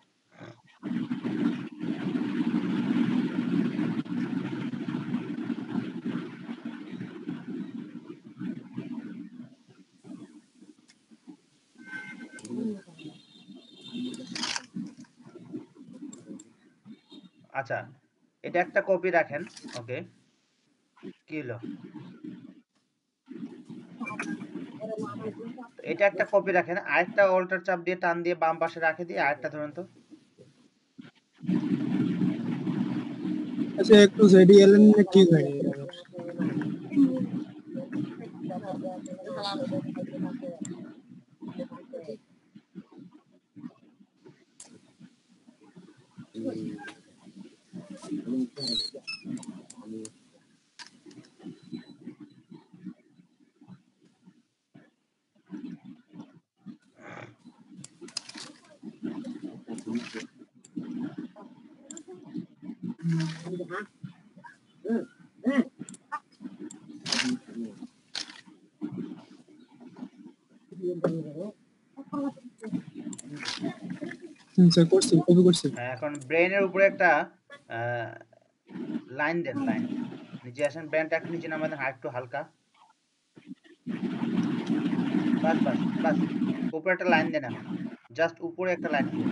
আচ্ছা, এটা একটা কপি রাখেন। ওকে, কি হলো, তো এটা একটা কপি রাখেন, আরেকটা অল্টার চাপ দিয়ে টান দিয়ে বাম পাশে রাখে দিয়ে আরেকটা ধরুন তো। আচ্ছা, একটু জেডি এলেন ঠিক হয়নি। স্যার করছি, কপি করছি। হ্যাঁ, এখন ব্রেনের উপরে একটা লাইন দেন, লাইন নিচে আসেন, ব্রেনটা একটু নিচে নামাই দেন, আরেকটু হালকা, বাস বাস বাস, উপরে একটা লাইন দেন, এখন জাস্ট উপরে একটা লাইন দিন,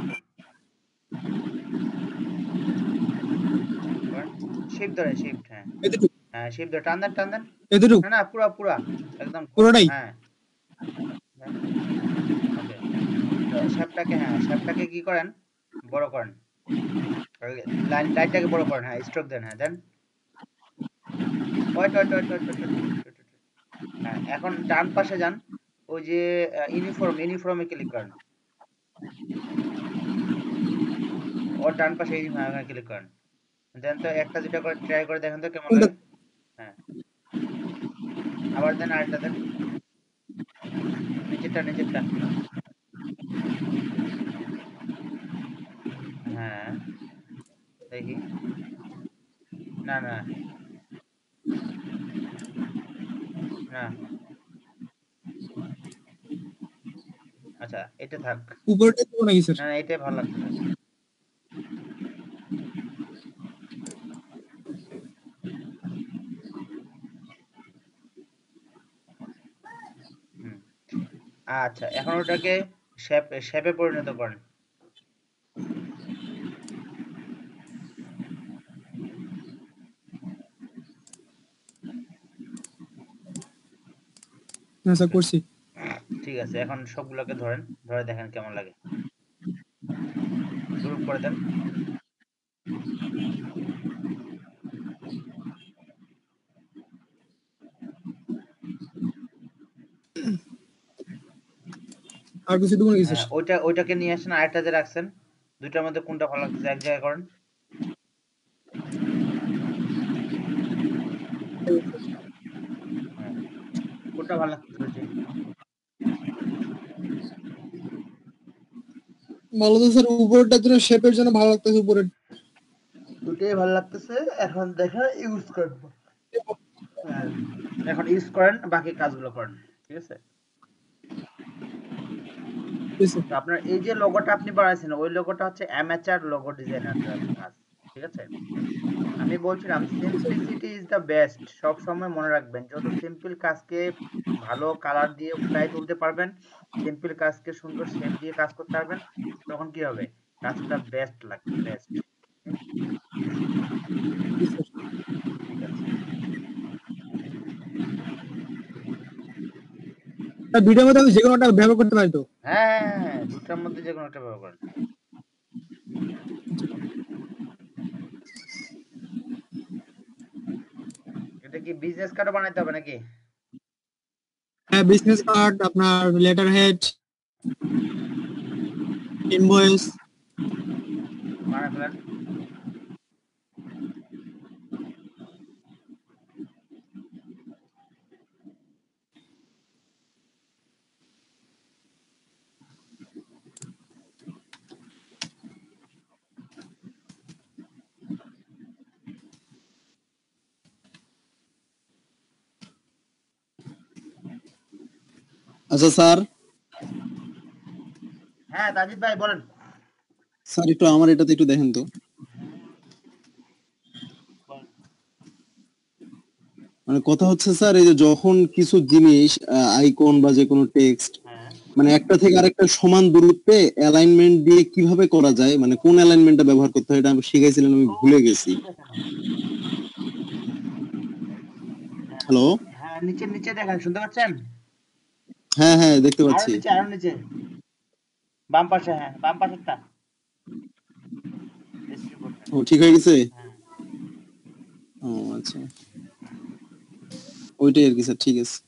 শিফট ধরেন, শিফট, হ্যাঁ এতটুকু? হ্যাঁ, শিফট ধরে টান দেন, টান দেন, এতটুকু না না, পুরা পুরা একদম, পুরোটাই? হ্যাঁ, ওকে, তো শেপটাকে কি করেন, বড় করেন, লাইনটাকে বড় করেন, হ্যাঁ স্ট্রোক দেন, হ্যাঁ দেন, wait wait wait wait wait wait, হ্যাঁ এখন ডান পাশে যান, ওই যে ইউনিফর্মে ক্লিক করেন, ওর ডান পাশে ইউনিফর্মে ক্লিক করেন, দেন তো একটা দুটা করে ট্রাই করে দেখেন তো কেমন কোনটা? লাগে। হ্যাঁ, আবার দেন, আরেকটা দেন, নিচেরটা নিচেরটা, হ্যাঁ দেখি, না না না, আচ্ছা এটা থাক, উপরটা দেবো নাকি স্যার? না না এটাই ভালো লাগতেছে। হুম, আচ্ছা এখন ওটাকে শেপে পরিণত করেন। হ্যাঁ স্যার করছি। ঠিক আছে, এখন সবগুলোকে ধরেন, ধরে দেখেন কেমন লাগে, গ্রুপ করে দেন। আর কিছু দেবো নাকি স্যার? ওইটাকে নিয়ে আসেন, আরেকটা যে রাখছেন, দুইটার মধ্যে কোনটা ভালো লাগতেছে এক জায়গায় করেন। হ্যাঁ, কোনটা ভালো লাগতেছে বেশি? ভালো তো স্যার উপরেরটার জন্য শেপের জন্য ভালো লাগতেছে উপরের। দুটোই ভালো লাগতেছে, এখন দেখা ইউজ করবো। হ্যাঁ, এখন ইউজ করেন, বাকি কাজগুলো করেন, ঠিক আছে? তো আপনার এই যে লোগোটা আপনি বানাইছেন, ওই লোগোটা হচ্ছে অ্যামেচার লোগো ডিজাইনারদের কাজ, ঠিক আছে? আমি বলছিলাম সিম্পলিসিটি ইজ দ্য বেস্ট। সব সময় মনে রাখবেন, যত সিম্পল কাজকে ভালো কালার দিয়ে ফুটাই তুলতে পারবেন, সিম্পল কাজকে সুন্দর শেপ দিয়ে কাজ করতে পারবেন, তখন কি হবে, কাজটা বেস্ট লাগবে, বেস্ট। ঠিক আছে। দুইটার মধ্যে আমি যে কোনো একটা ব্যবহার করতে পারি তো? হ্যাঁ হ্যাঁ হ্যাঁ, দুটার মধ্যে যে কোনো একটা ব্যবহার করেন। এটা কি বিজনেস কার্ডও বানাইতে হবে নাকি? হ্যাঁ, বিজনেস কার্ড, আপনার লেটার হেড, ইনভয়েস। বানাই ফেলেন। আচ্ছা স্যার, হ্যাঁ তাজিদ ভাই বলেন। স্যার একটু আমার এটাতে একটু দেখেন তো। বলেন। মানে কথা হচ্ছে স্যার, এই যে যখন কিছু জিনিস আইকন বা যে কোনো টেক্সট হ্যাঁ, মানে একটা থেকে আরেকটা সমান দূরত্বে অ্যালাইনমেন্ট দিয়ে কিভাবে করা যায়, মানে কোন অ্যালাইনমেন্টটা ব্যবহার করতে হয়, এটা আমি শিখাইছিলেন, আমি ও ভুলে গেছি। নিচে দেখেন। হ্যাঁ হ্যালো? হ্যাঁ, নিচে নিচে দেখেন, শুনতে পাচ্ছেন? হ্যাঁ হ্যাঁ, দেখতে আরো পাচ্ছি। নিচে, আরো নিচে, বাম পাশে, হ্যাঁ বাম পাশেরটা ডিস্ট্রিবিউশন। ও ঠিক হয়ে গেছে। হ্যাঁ, ও আচ্ছা, ওইটাই আর কি স্যার, ঠিক আছে।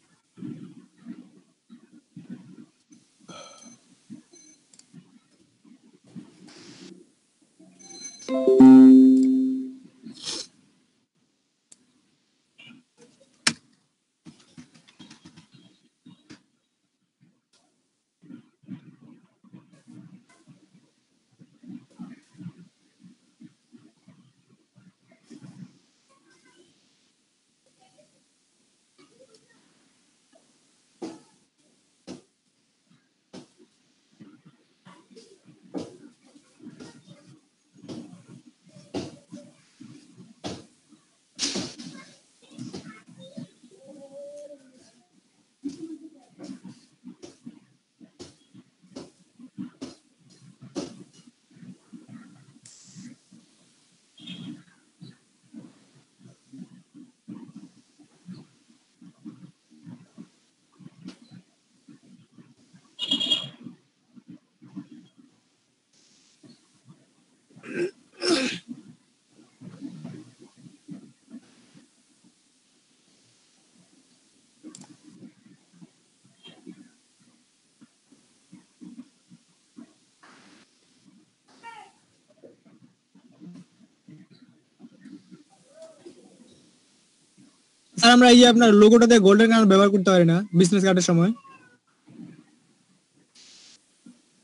স্যার আমরা এই যে আপনার লোগোটাতে গোল্ডেন কালার ব্যবহার করতে পারি না বিজনেস কার্ডের সময়?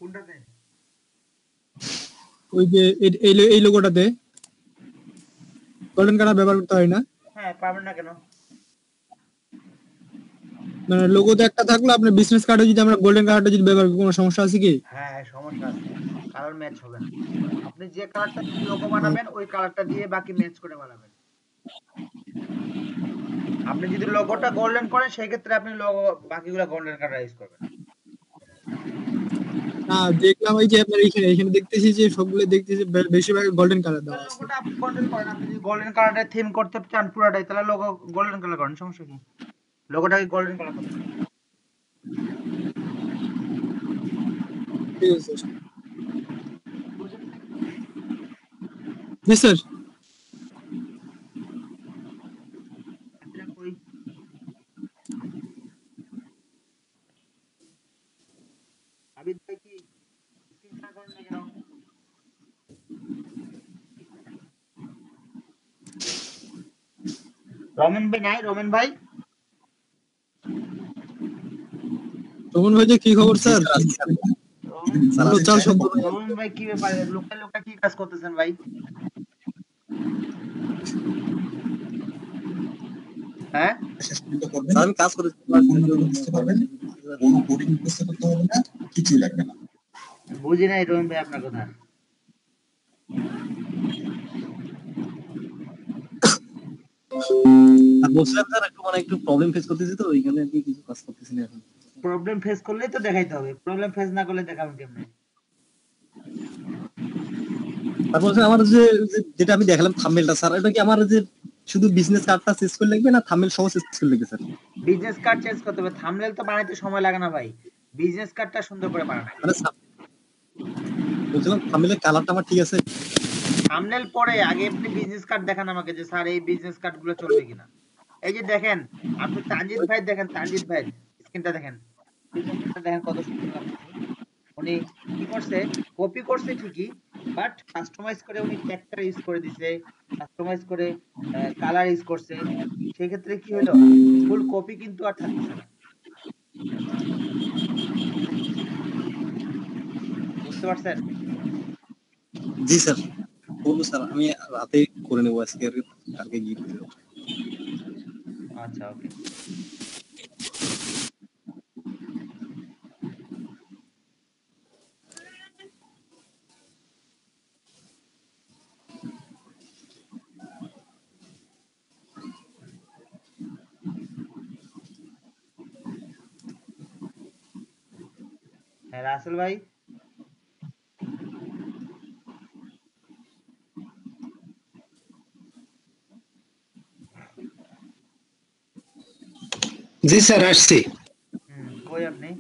কোনটাতে? ওই যে এই লোগোটাতে গোল্ডেন কালার ব্যবহার করতে পারি না? হ্যাঁ, পারবেন না কেন? মানে লোগোতে একটা থাকলো, আপনার বিজনেস কার্ডে যদি আমরা গোল্ডেন কালারটা যদি ব্যবহার করি, কোনো সমস্যা আছে কি? হ্যাঁ, সমস্যা আছে, কালার ম্যাচ হবে না। আপনি যে কালারটা দিয়ে লোগো বানাবেন, ওই কালারটা দিয়ে বাকি ম্যাচ করে বানাবেন। আপনি যদি লোগোটা গোল্ডেন করেন, সেই ক্ষেত্রে আপনি লোগো বাকিগুলো গোল্ডেন কালার ইউজ করবেন। না, দেখলাম এই যে আপনার এখানে এখানে দেখতেছি যে সবগুলো দেখতেছি বেশিরভাগ গোল্ডেন কালার দেওয়া আছে। লোগোটা আপনি গোল্ডেন করেন, আপনি যদি গোল্ডেন কালারের থিম করতে চান পুরাটাই, তাহলে লোগো গোল্ডেন কালার করেন, সমস্যা কি? লোগোটাকে গোল্ডেন কালার করতে হবে। ঠিক আছে স্যার। জি স্যার। বাকিরা কই? আবিদ রমেন ভাই নাই? রমেন ভাই, রমন ভাই যে কি খবর স্যার? রমেন আলো চাল শব্দ রমেন ভাই কি ব্যাপারে লোকাল লোকাল কি কাজ করতেছেন ভাই? হ্যাঁ, আমি কাজ করে বুঝতে পারবেন কোনো কোডিং মুখস্থ করতে হবে না, কিছুই লাগবে না। বুঝি নাই রমেন ভাই আপনার কথা। আর বলছিলাম স্যার একটু একটু প্রবলেম ফেস করতেছি তো ওইখানে আর কি কিছু কাজ করতেছি না এখন। প্রবলেম ফেস করলেই তো দেখাইতে হবে, প্রবলেম ফেস না করলে দেখাবেন কেমনে? তারপর স্যার আমার যেটা আমি দেখালাম থাম্বনেলটা স্যার, এটা কি আমার যে শুধু বিজনেস কার্ডটা শেষ করে লাগবে না থাম্বনেল সহ শেষ করে লাগবে স্যার? বিজনেস কার্ড চেঞ্জ করতে হবে, থাম্বনেল তো বানাইতে সময় লাগে না ভাই, বিজনেস কার্ডটা সুন্দর করে বানান। মানে বলছিলাম থাম্বনেলের কালারটা আমার ঠিক আছে? থাম্বনেল পরে আগে আপনি বিজনেস কার্ড দেখান আমাকে যে স্যার এই বিজনেস কার্ড গুলো চলবে কিনা। এই যে দেখেন, আপনি তানজিদ ভাই দেখেন, তানজিদ ভাই স্ক্রিনটা দেখেন, প্রেজেন্টেশনটা দেখেন কত সুন্দর লাগছে। উনি কি করছে, কপি করছে ঠিকই, বাট কাস্টমাইজ করে উনি টেক্সচার ইউজ করে দিছে, কাস্টমাইজ করে কালার ইউজ করছে। সেই ক্ষেত্রে কি হলো, ফুল কপি কিন্তু আর থাকতেছে না। বুঝতে পারছেন? জি স্যার, বলবো স্যার, আমি রাতে করে নেবো আজকে আর কালকে গিয়ে করে দেবো। আচ্ছা, ওকে। হ্যাঁ রাসেল ভাই, জি স্যার আসছি। কই আপনি?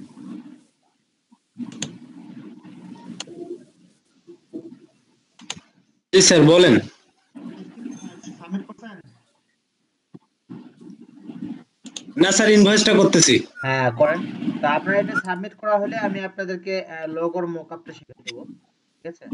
জি স্যার বলেন। সাবমিট করছেন? না স্যার ইনভয়েসটা করতেছি। হ্যাঁ করেন। তো আপনারা এটা সাবমিট করা হলে আমি আপনাদেরকে লোগোর মকআপটা শিখিয়ে দেবো, ঠিক আছে?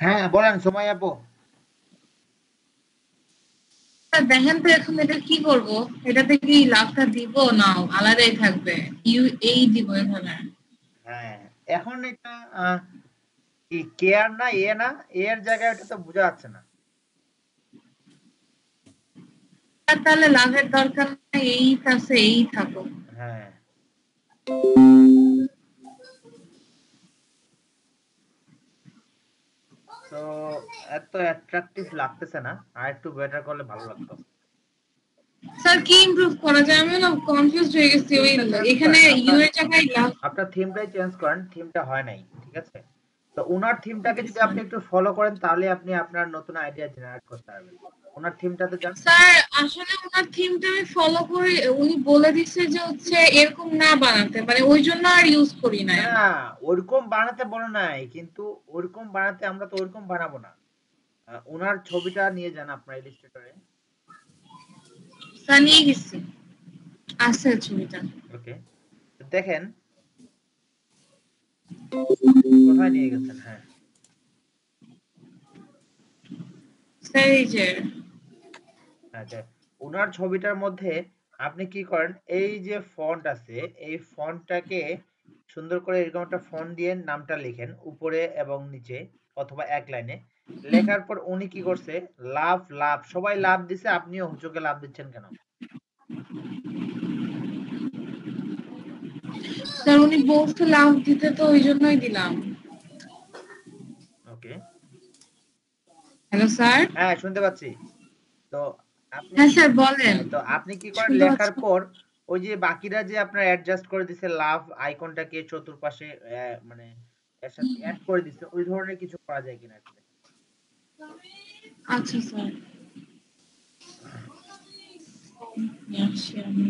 হ্যাঁ বলেন সময় আপু। স্যার দেখেন তো এখন এটা কি করব, এটাতে কি লাভটা দিব না আলাদাই থাকবে, এই দিব এখানে? হ্যাঁ এখন এটা কি কেয়ার না এ না, এর জায়গায় এটা তো বোঝা যাচ্ছে না। আর তাহলে লাভের দরকার নাই, এই আছে এই থাকো। হ্যাঁ তো এত অ্যাট্রাকটিভ লাগতেছে না, আর একটু বেটার করলে ভালো লাগতো। স্যার কি ইমপ্রুভ করা যায়, আমি না কনফিউজ হয়ে গেছি। ওই এখানে ইউ এর জায়গায় লাভ। আপনার থিমটাই চেঞ্জ করেন, থিমটা হয় নাই, ঠিক আছে? তো উনার থিমটাকে যদি আপনি একটু ফলো করেন তাহলে আপনি আপনার নতুন আইডিয়া জেনারেট করতে পারবেন। ওনার থিমটাতে যান। স্যার আসলে ওনার থিমটা আমি ফলো করে, উনি বলে দিচ্ছে যে হচ্ছে এরকম না বানাতে, মানে ওই জন্য আর ইউজ করি না। না ওরকম বানাতে বলে নাই, কিন্তু ওরকম বানাতে আমরা তো ওরকম বানাবো না। ওনার ছবিটা নিয়ে যান আপনার ইলাস্ট্রেটরে। স্যার নিয়ে গেছি, আছে ছবিটা। ওকে দেখেন কোথায় নিয়ে গেছেন। হ্যাঁ স্যার এই যে আচ্ছা, ওনার ছবিটার মধ্যে আপনি কি করেন, এই যে ফন্ট আছে এই ফন্টটাকে সুন্দর করে এরকম একটা ফন্ট দিয়ে নামটা লিখেন উপরে এবং নিচে, অথবা এক লাইনে লেখার পর উনি কি করছে, লাভ লাভ সবাই লাভ দিছে, আপনিও হুচুকে লাভ দিচ্ছেন কেন? স্যার উনি বলতে লাভ দিতে, তো ওই জন্যই দিলাম। Okay hello sir. হ্যাঁ শুনতে পাচ্ছি। তো আপনি হ্যাঁ স্যার বলেন। তো আপনি কি করেন শুনতে লেখার পাচ্ছি। পর ওই যে বাকিরা যে আপনার অ্যাডজাস্ট করে দিছে লাভ আইকনটাকে চতুর্পাশে মানে এর সাথে অ্যাড করে দিছে, ওই ধরনের কিছু করা যায় কিনা একটু দেখেন। আচ্ছা স্যার, নিয়ে আসছি আমি।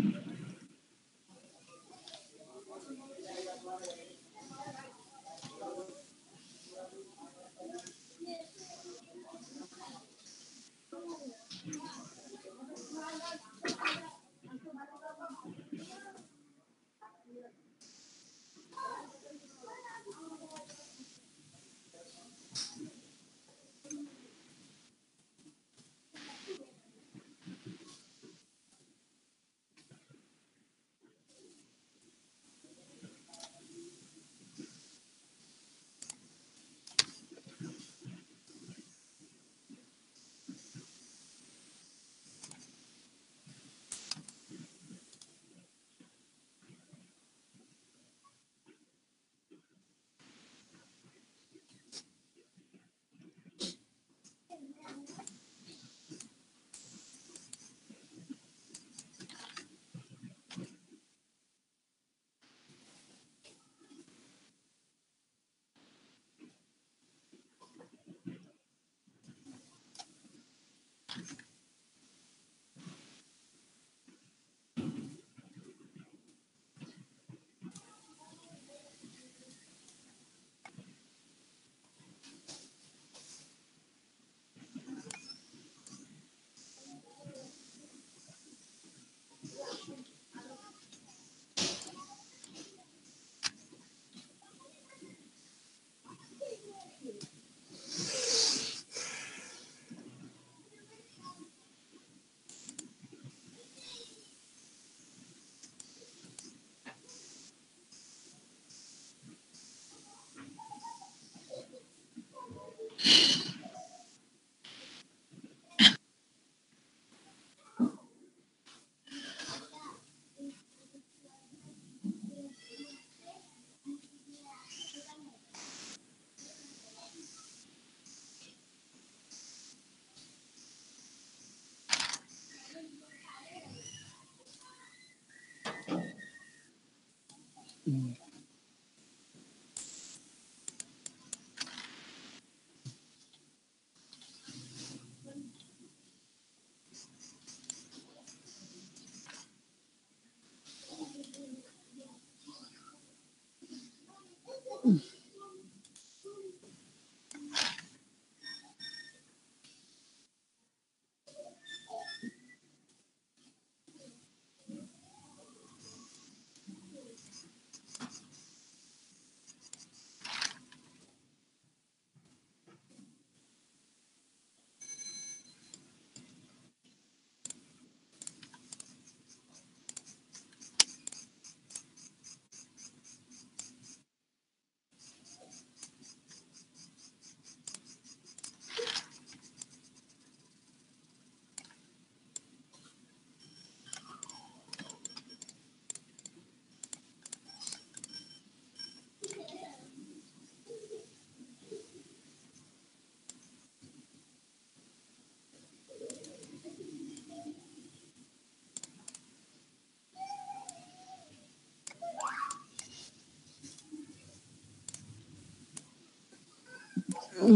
স্যার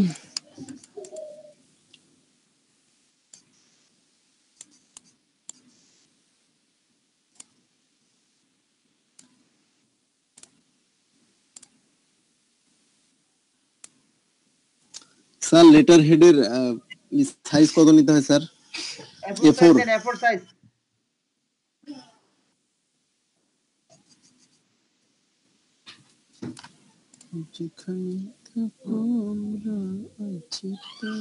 লেটার হেডের সাইজ কত নিতে হয় স্যার? A4 সাইজ A4 দেন, A4 সাইজ। যেখানে থাকো আমরা আছি তো।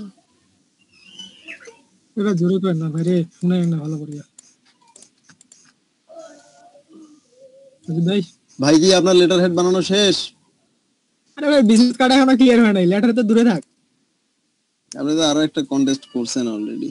এটা জোরে করেন না ভাই রে, শুনে না ভালো করিয়া। ভাই ভাই কি আপনার লেটার হেড বানানো শেষ? আরে ভাই বিজনেস কার্ড এখনো ক্লিয়ার হয় নাই, লেটার তো দূরে থাক। আপনি তো আরো একটা কন্টেস্ট করছেন অলরেডি।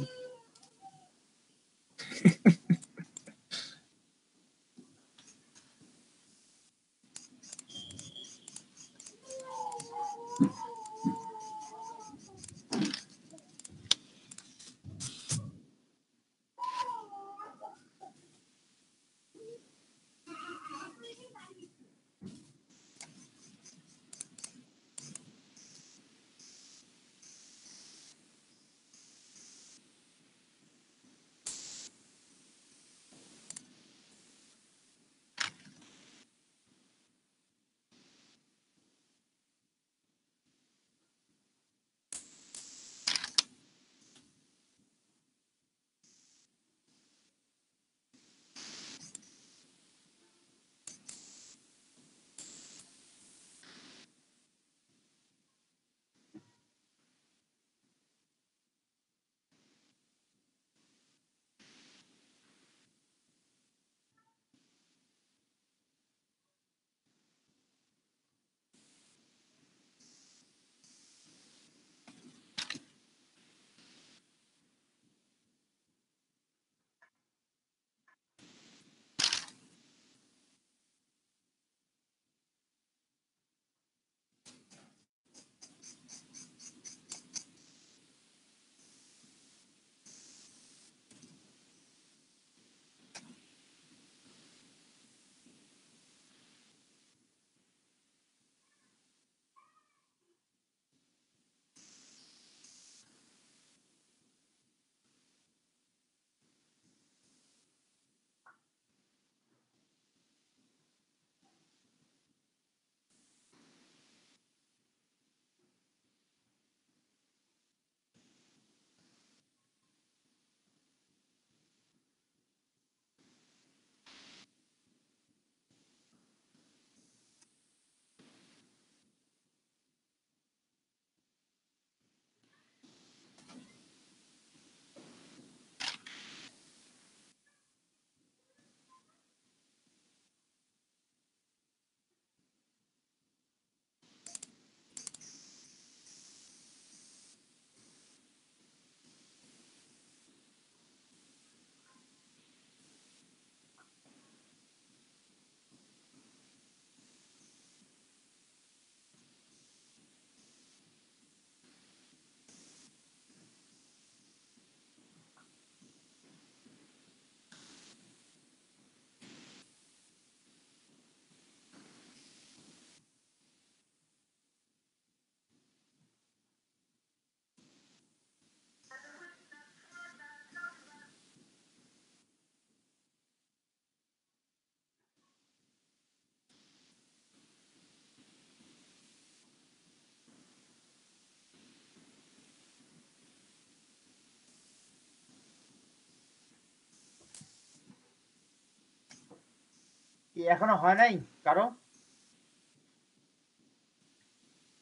কি এখনো হয় নাই কারো?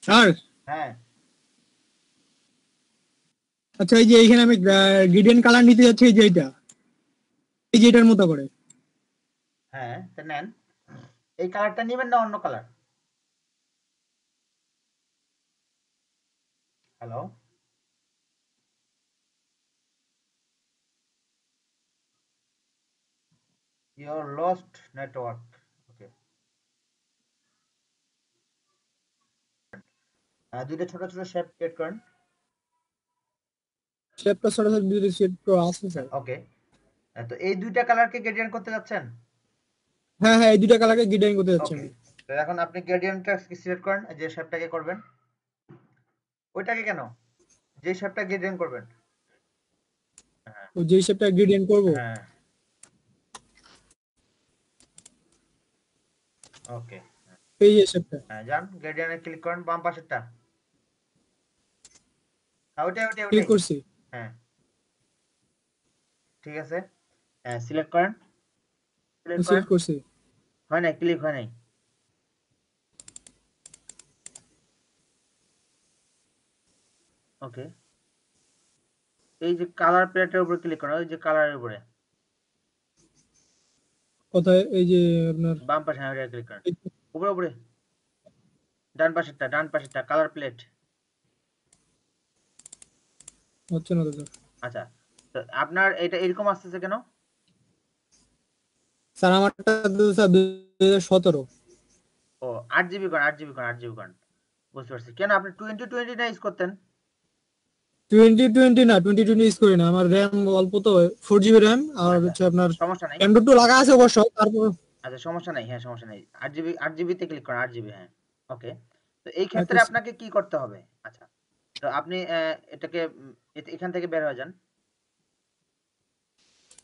স্যার হ্যাঁ, আচ্ছা, এই যে এইখানে আমি গ্রেডিয়েন্ট কালার নিতে যাচ্ছি, এই যে এইটা, এই যে এটার মতো করে। হ্যাঁ, তা নেন। এই কালারটা নেবেন না অন্য colour? Hello, you're lost network. Okay, দুইটা ছোট ছোট শেপ ক্রিয়েট করেন। শেপটা ছোট ছোট দুটো শেপ তো আছে স্যার। ওকে, তো এই দুইটা কালারকে গ্রেডিয়েন্ট করতে যাচ্ছেন? হ্যাঁ হ্যাঁ, এই দুটো কালারকে গ্রেডিয়েন্ট করতে যাচ্ছি ওকে, আমি। তো এখন আপনি গ্রেডিয়েন্টটা সিলেক্ট করেন, যে শেপটাকে করবেন ওইটাকে কেন, যে শেপটা গ্রেডিয়েন্ট করবেন। হ্যাঁ ও যে শেপটা গ্রেডিয়েন্ট করব। হ্যাঁ ওকে। এই যে শেপটা হ্যাঁ যান গ্রেডিয়েন্টে ক্লিক করেন, বাম পাশেরটা। হ্যাঁ ওইটাই ওইটাই ক্লিক ওইটাই। করছি। হ্যাঁ ঠিক আছে, হ্যাঁ সিলেক্ট করেন, সিলেক্ট করেন। সিলেক্ট করছি। হয় নাই, ক্লিক হয় নাই। ওকে, এই যে কালার প্লেটের উপরে ক্লিক করেন, ওই যে কালারের উপরে কোথায়? এই যে আপনার বাম পাশে, হ্যাঁ ওইটা ক্লিক করেন, উপরে উপরে ডান পাশেরটা, ডান পাশেরটা কালার প্লেট। হচ্ছে না তো স্যার। আচ্ছা, তো আপনার এটা এরকম আসতেছে কেন? স্যার আমারটা তো স্যার 2017। ও 8 জিবি করেন, 8 জিবি করেন, 8 জিবি করেন। বুঝতে পারছি। কেন আপনি 2020 না ইউজ করতেন? 2020 না, 2020 ইউজ করি না। আমার র্যাম অল্প তো, 4 জিবি র্যাম। আর আচ্ছা হচ্ছে আপনার সমস্যা নাই। M.2 লাগা আছে অবশ্য, তারপর। আচ্ছা সমস্যা নাই, হ্যাঁ সমস্যা নাই। 8 জিবি, 8 জিবিতে ক্লিক করেন, 8 জিবি, হ্যাঁ ওকে। তো এই হ্যাঁ ক্ষেত্রে করছি। আপনাকে কি করতে হবে? আচ্ছা, তো আপনি এটাকে এখান থেকে বের হয়ে যান।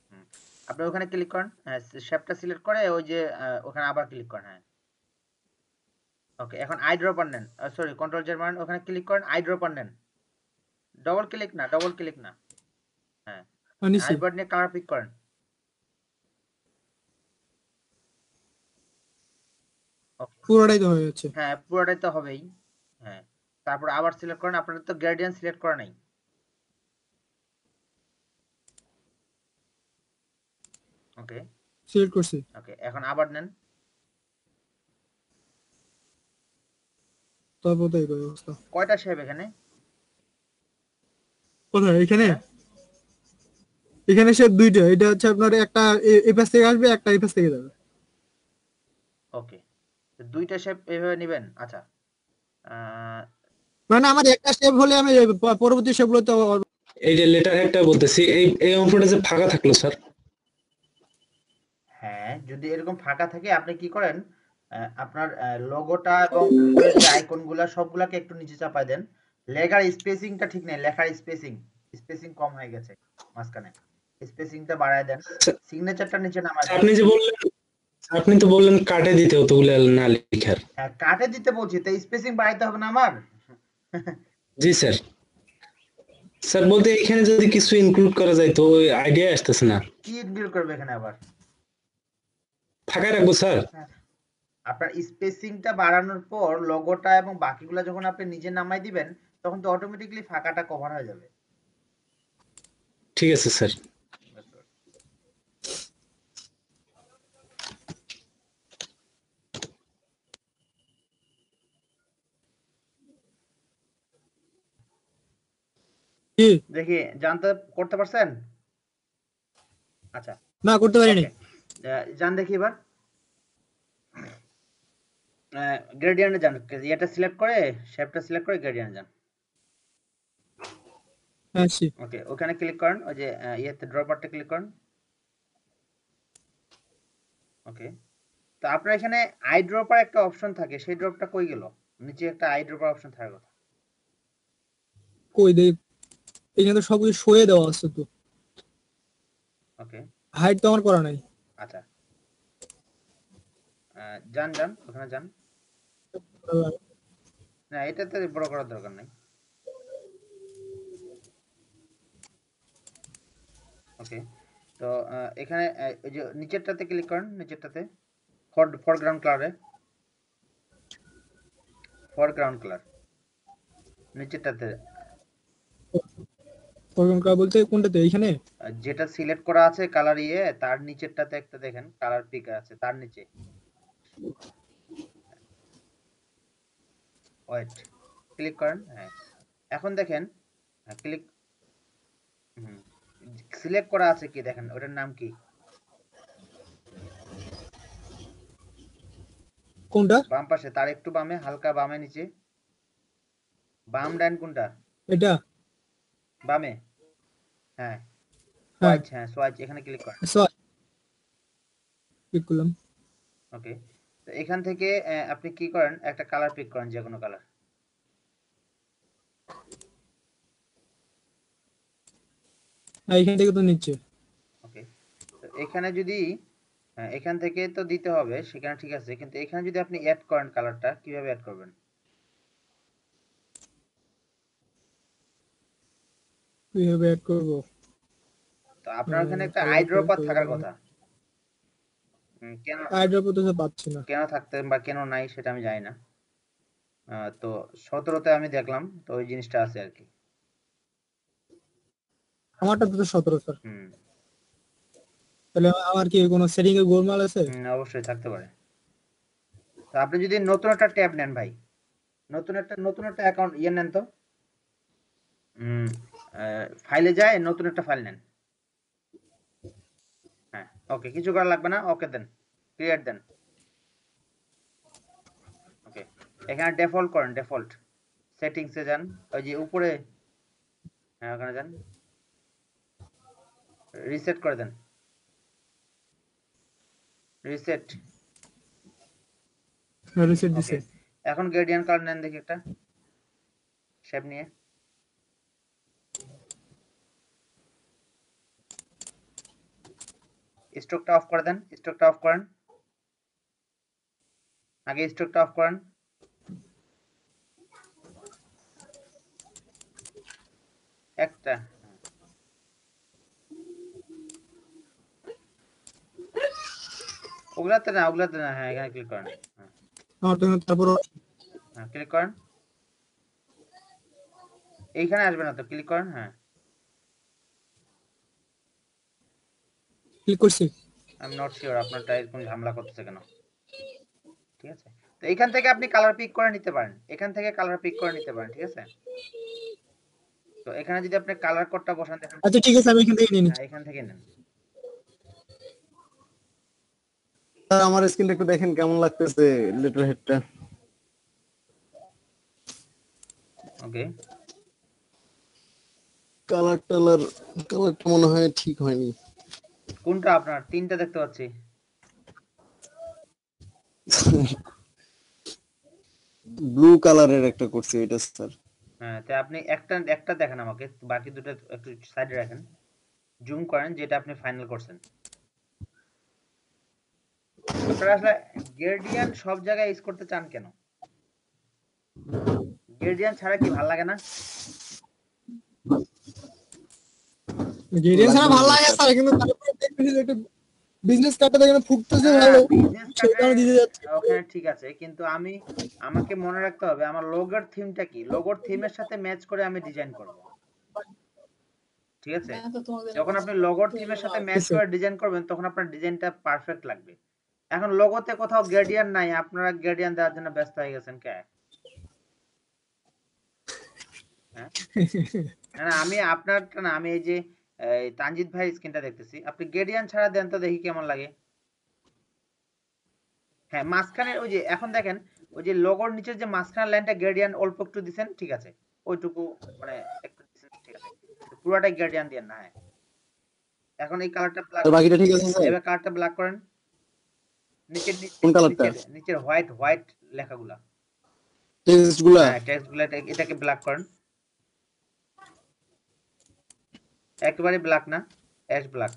হুম, আপনি ওখানে ক্লিক করেন, হ্যাঁ শেপটা সিলেক্ট করে ওই যে ওখানে আবার ক্লিক করেন, হ্যাঁ ওকে। এখন আই ড্রপার নেন, সরি কন্ট্রোল জেড মারেন, ওখানে ক্লিক করেন, আই ড্রপার নেন। ডবল ক্লিক না, ডবল ক্লিক না, হ্যাঁ নিছি। আই বাটন নিয়ে কালার পিক করেন। ওকে, পুরোটাই তো হয়ে যাচ্ছে। হ্যাঁ পুরোটাই তো হবেই। হ্যাঁ, তারপর আবার সিলেক্ট করেন, আপনার তো গ্রেডিয়েন্ট সিলেক্ট করা নাই। ওকে সিলেক্ট করছি। ওকে, এখন আবার নেন। তারপর তো এই অবস্থা। কয়টা শেপ এখানে? কোথায়? এখানে? হ্যাঁ এখানে সে দুইটা। এটা হচ্ছে আপনার একটা এই পাশ থেকে আসবে, একটা এই পাশ থেকে যাবে। ওকে, তো দুইটা শেপ এইভাবে নেবেন। আচ্ছা আহ, মানে আমার একটা স্টেপ হলে আমি পরবর্তী স্টেপগুলো তো। এই যে লেটার একটা বলতেছি, এই অংশটা যে ফাঁকা থাকলো স্যার। হ্যাঁ যদি এরকম ফাঁকা থাকে আপনি কি করেন, আপনার লোগোটা এবং উপরের যে আইকনগুলা সবগুলাকে একটু নিচে চাপায় দেন। লেখার স্পেসিংটা ঠিক নেই, লেখার স্পেসিং স্পেসিং কম হয়ে গেছে মাঝখানে, স্পেসিংটা বাড়ায় দেন। সিগনেচারটা নিচে নামায় দেন। আপনি যে বললেন, আপনি তো বললেন কাটে দিতে অতগুলো না লেখার। হ্যাঁ কাটে দিতে বলছি, তো স্পেসিং বাড়াইতে হবে না আমার? জি স্যার। স্যার বলতে এখানে যদি কিছু ইনক্লুড করা যায় তো ওই আইডিয়া আসতেছে না। কি ইনক্লুড করবে এখানে আবার? ফাঁকা রাখবো স্যার। হ্যাঁ, আপনার স্পেসিংটা বাড়ানোর পর লোগোটা এবং বাকিগুলো যখন আপনি নিজে নামাই দিবেন তখন তো অটোমেটিক্যালি ফাঁকাটা কভার হয়ে যাবে। ঠিক আছে স্যার। কি? দেখি জানতে করতে পারছেন? আচ্ছা না, করতে পারিনি। ওকে, জান দেখি এবার গ্রেডিয়েন্টে যান, এটা সিলেক্ট করে শেপটা সিলেক্ট করে গ্রেডিয়েন্টে যান। হ্যাঁ ওকে, ওখানে ক্লিক করেন, ওই যে ইয়েতে ড্রপারটা ক্লিক করেন। ওকে, তো আপনার এখানে আই ড্রপার একটা অপশন থাকে, সেই ড্রপটা কই গেল? নিচে একটা আই ড্রপার অপশন থাকার কথা। কই দেখ, এখানে তো সবকিছু সরিয়ে দেওয়া আছে তো। ওকে হাইট তো আমার করা নাই। আচ্ছা, যান যান ওখানে যান। না এটাতে বড় করার দরকার নাই। ওকে, তো এখানে ওই যে নিচেরটাতে ক্লিক করেন, নিচেরটাতে ফরগ্রাউন্ড কালারে, ফরগ্রাউন্ড কালার নিচেরটাতে, প্রোগ্রাম করা বলতে কোনটাতে? এইখানে? যেটা সিলেক্ট করা আছে কালার ইয়ে, তার নিচেরটাতে একটা দেখেন কালার পিক আছে, তার নিচে ওয়েট ক্লিক করেন। হ্যাঁ এখন দেখেন, ক্লিক, সিলেক্ট করা আছে কি দেখেন, ওটার নাম কি? কোনটা? বাম পাশে, তার একটু বামে, হালকা বামে নিচে, বাম ডান কোনটা? এটা? বামে, হ্যাঁ হ্যাঁ, সোয়াইচ, হ্যাঁ সোয়াইচ, এখানে ক্লিক করেন। ক্লিক করলাম। ওকে, তো এখান থেকে আপনি কি করেন, একটা কালার পিক করেন, যে কোনো কালার। এখান থেকে তো নিচ্ছে। ওকে, তো এখানে যদি এখান থেকে তো দিতে হবে, সেখানে ঠিক আছে, কিন্তু এখানে যদি আপনি অ্যাড করেন কালারটা, কিভাবে অ্যাড করবেন? কিভাবে অ্যাড করবো? তো আপনার ওখানে একটা কালার আইড্রপার থাকার কথা। কেন আইড্রপ তো পাচ্ছি না। কেন থাকতে বা কেন নাই সেটা আমি জানি না। তো 17তে আমি দেখলাম, তো ওই জিনিসটা আছে আর কি। আমারটা তো 17 স্যার। হুম তাহলে আমার কি কোনো সেটিং এর গোলমাল আছে? অবশ্যই থাকতে পারে। তো আপনি যদি নতুন একটা ট্যাব নেন ভাই, নতুন একটা অ্যাকাউন্ট ইয়ে নেন তো, ফাইলে যায় নতুন একটা ফাইল নেন। হ্যাঁ, ওকে, কিছু করা লাগবে না, ওকে দেন, ক্রিয়েট দেন। ওকে, এখানে ডিফল্ট করেন, ডিফল্ট সেটিংসে যান, ওই যে উপরে, হ্যাঁ ওখানে যান, রিসেট করে দেন, রিসেট। রিসেট দিছে। ওকে, এখন গ্রেডিয়েন্ট কালার নেন দেখি একটা শেপ নিয়ে। স্ট্রোকটা অফ করে দেন, স্ট্রোকটা অফ করেন, আগে স্ট্রোকটা অফ করেন। একটা ওগুলাতে না, হ্যাঁ এখানে ক্লিক করেন, তারপর হ্যাঁ ক্লিক করেন, এইখানে আসবে না তো, ক্লিক করেন, হ্যাঁ ক্লিক করছি। আমি নট শিওর আপনারটা এরকম ঝামেলা করতেছে কেন। ঠিক আছে, তো এখান থেকে আপনি কালার পিক করে নিতে পারেন, এখান থেকে কালার পিক করে নিতে পারেন, ঠিক আছে। তো এখানে যদি আপনি কালার কোডটা বসান, দেখেন। আচ্ছা ঠিক আছে, আমি এখান থেকে নিয়ে নিচ্ছি। এখান থেকে নেন। স্যার আমার স্ক্রিনটা একটু দেখেন কেমন লাগতেছে লেটার হেডটা। ওকে, কালারটা মনে হয় ঠিক হয়নি। কোনটা আপনার? তিনটা দেখতে পাচ্ছি। ব্লু কালারের একটা করছি এটা স্যার। হ্যাঁ, তাই আপনি একটা দেখেন আমাকে, বাকি দুটো একটু সাইডে রাখেন, জুম করেন যেটা আপনি ফাইনাল করছেন। আপনারা আসলে গ্রেডিয়েন্ট সব জায়গায় ইউজ করতে চান কেন? গ্রেডিয়েন্ট ছাড়া কি ভালো লাগে না? গ্রেডিয়েন্ট ছাড়া ভালো লাগে স্যার, কিন্তু তারপরে দেখতেছি যে একটু বিজনেস কার্ডটা দেখেন ফুটতেছে ভালো, বিজনেস সেই কারণে দিতে যাচ্ছে। ওখানে ঠিক আছে, কিন্তু আমাকে মনে রাখতে হবে আমার লোগোর থিমটা কি, লোগোর থিমের সাথে ম্যাচ করে আমি ডিজাইন করব। ঠিক আছে, যখন আপনি লোগোর থিমের সাথে ম্যাচ করে ডিজাইন করবেন, তখন আপনার ডিজাইনটা পারফেক্ট লাগবে। এখন লোগোতে কোথাও গ্রেডিয়েন্ট নাই, আপনারা গ্রেডিয়েন্ট দেওয়ার জন্য ব্যস্ত হয়ে গেছেন কে? হ্যাঁ না, আমি আপনারটা না, আমি এই যে তানজিদ ভাই স্ক্রিনটা দেখতেছি, আপনি গ্রেডিয়েন্ট ছাড়া দেন তো দেখি কেমন লাগে। হ্যাঁ, মাঝখানে ওই যে এখন দেখেন, ওই যে লোগোর নিচের যে মাঝখানের লাইনটা গ্রেডিয়েন্ট অল্প একটু দিবেন, ঠিক আছে, ওইটুকু মানে একটু দিবেন, ঠিক আছে, পুরোটাই গ্রেডিয়েন্ট দেন না। হ্যাঁ, এখন এই কালারটা ব্ল্যাক, বাকিটা ঠিক আছে স্যার। এবার কালারটা ব্ল্যাক করেন, নিচের কোন কালারটা? নিচের হোয়াইট লেখাগুলা, টেক্সটগুলা? হ্যাঁ টেক্সটগুলা, এটাকে ব্ল্যাক করেন, একেবারে ব্ল্যাক না, অ্যাশ ব্ল্যাক।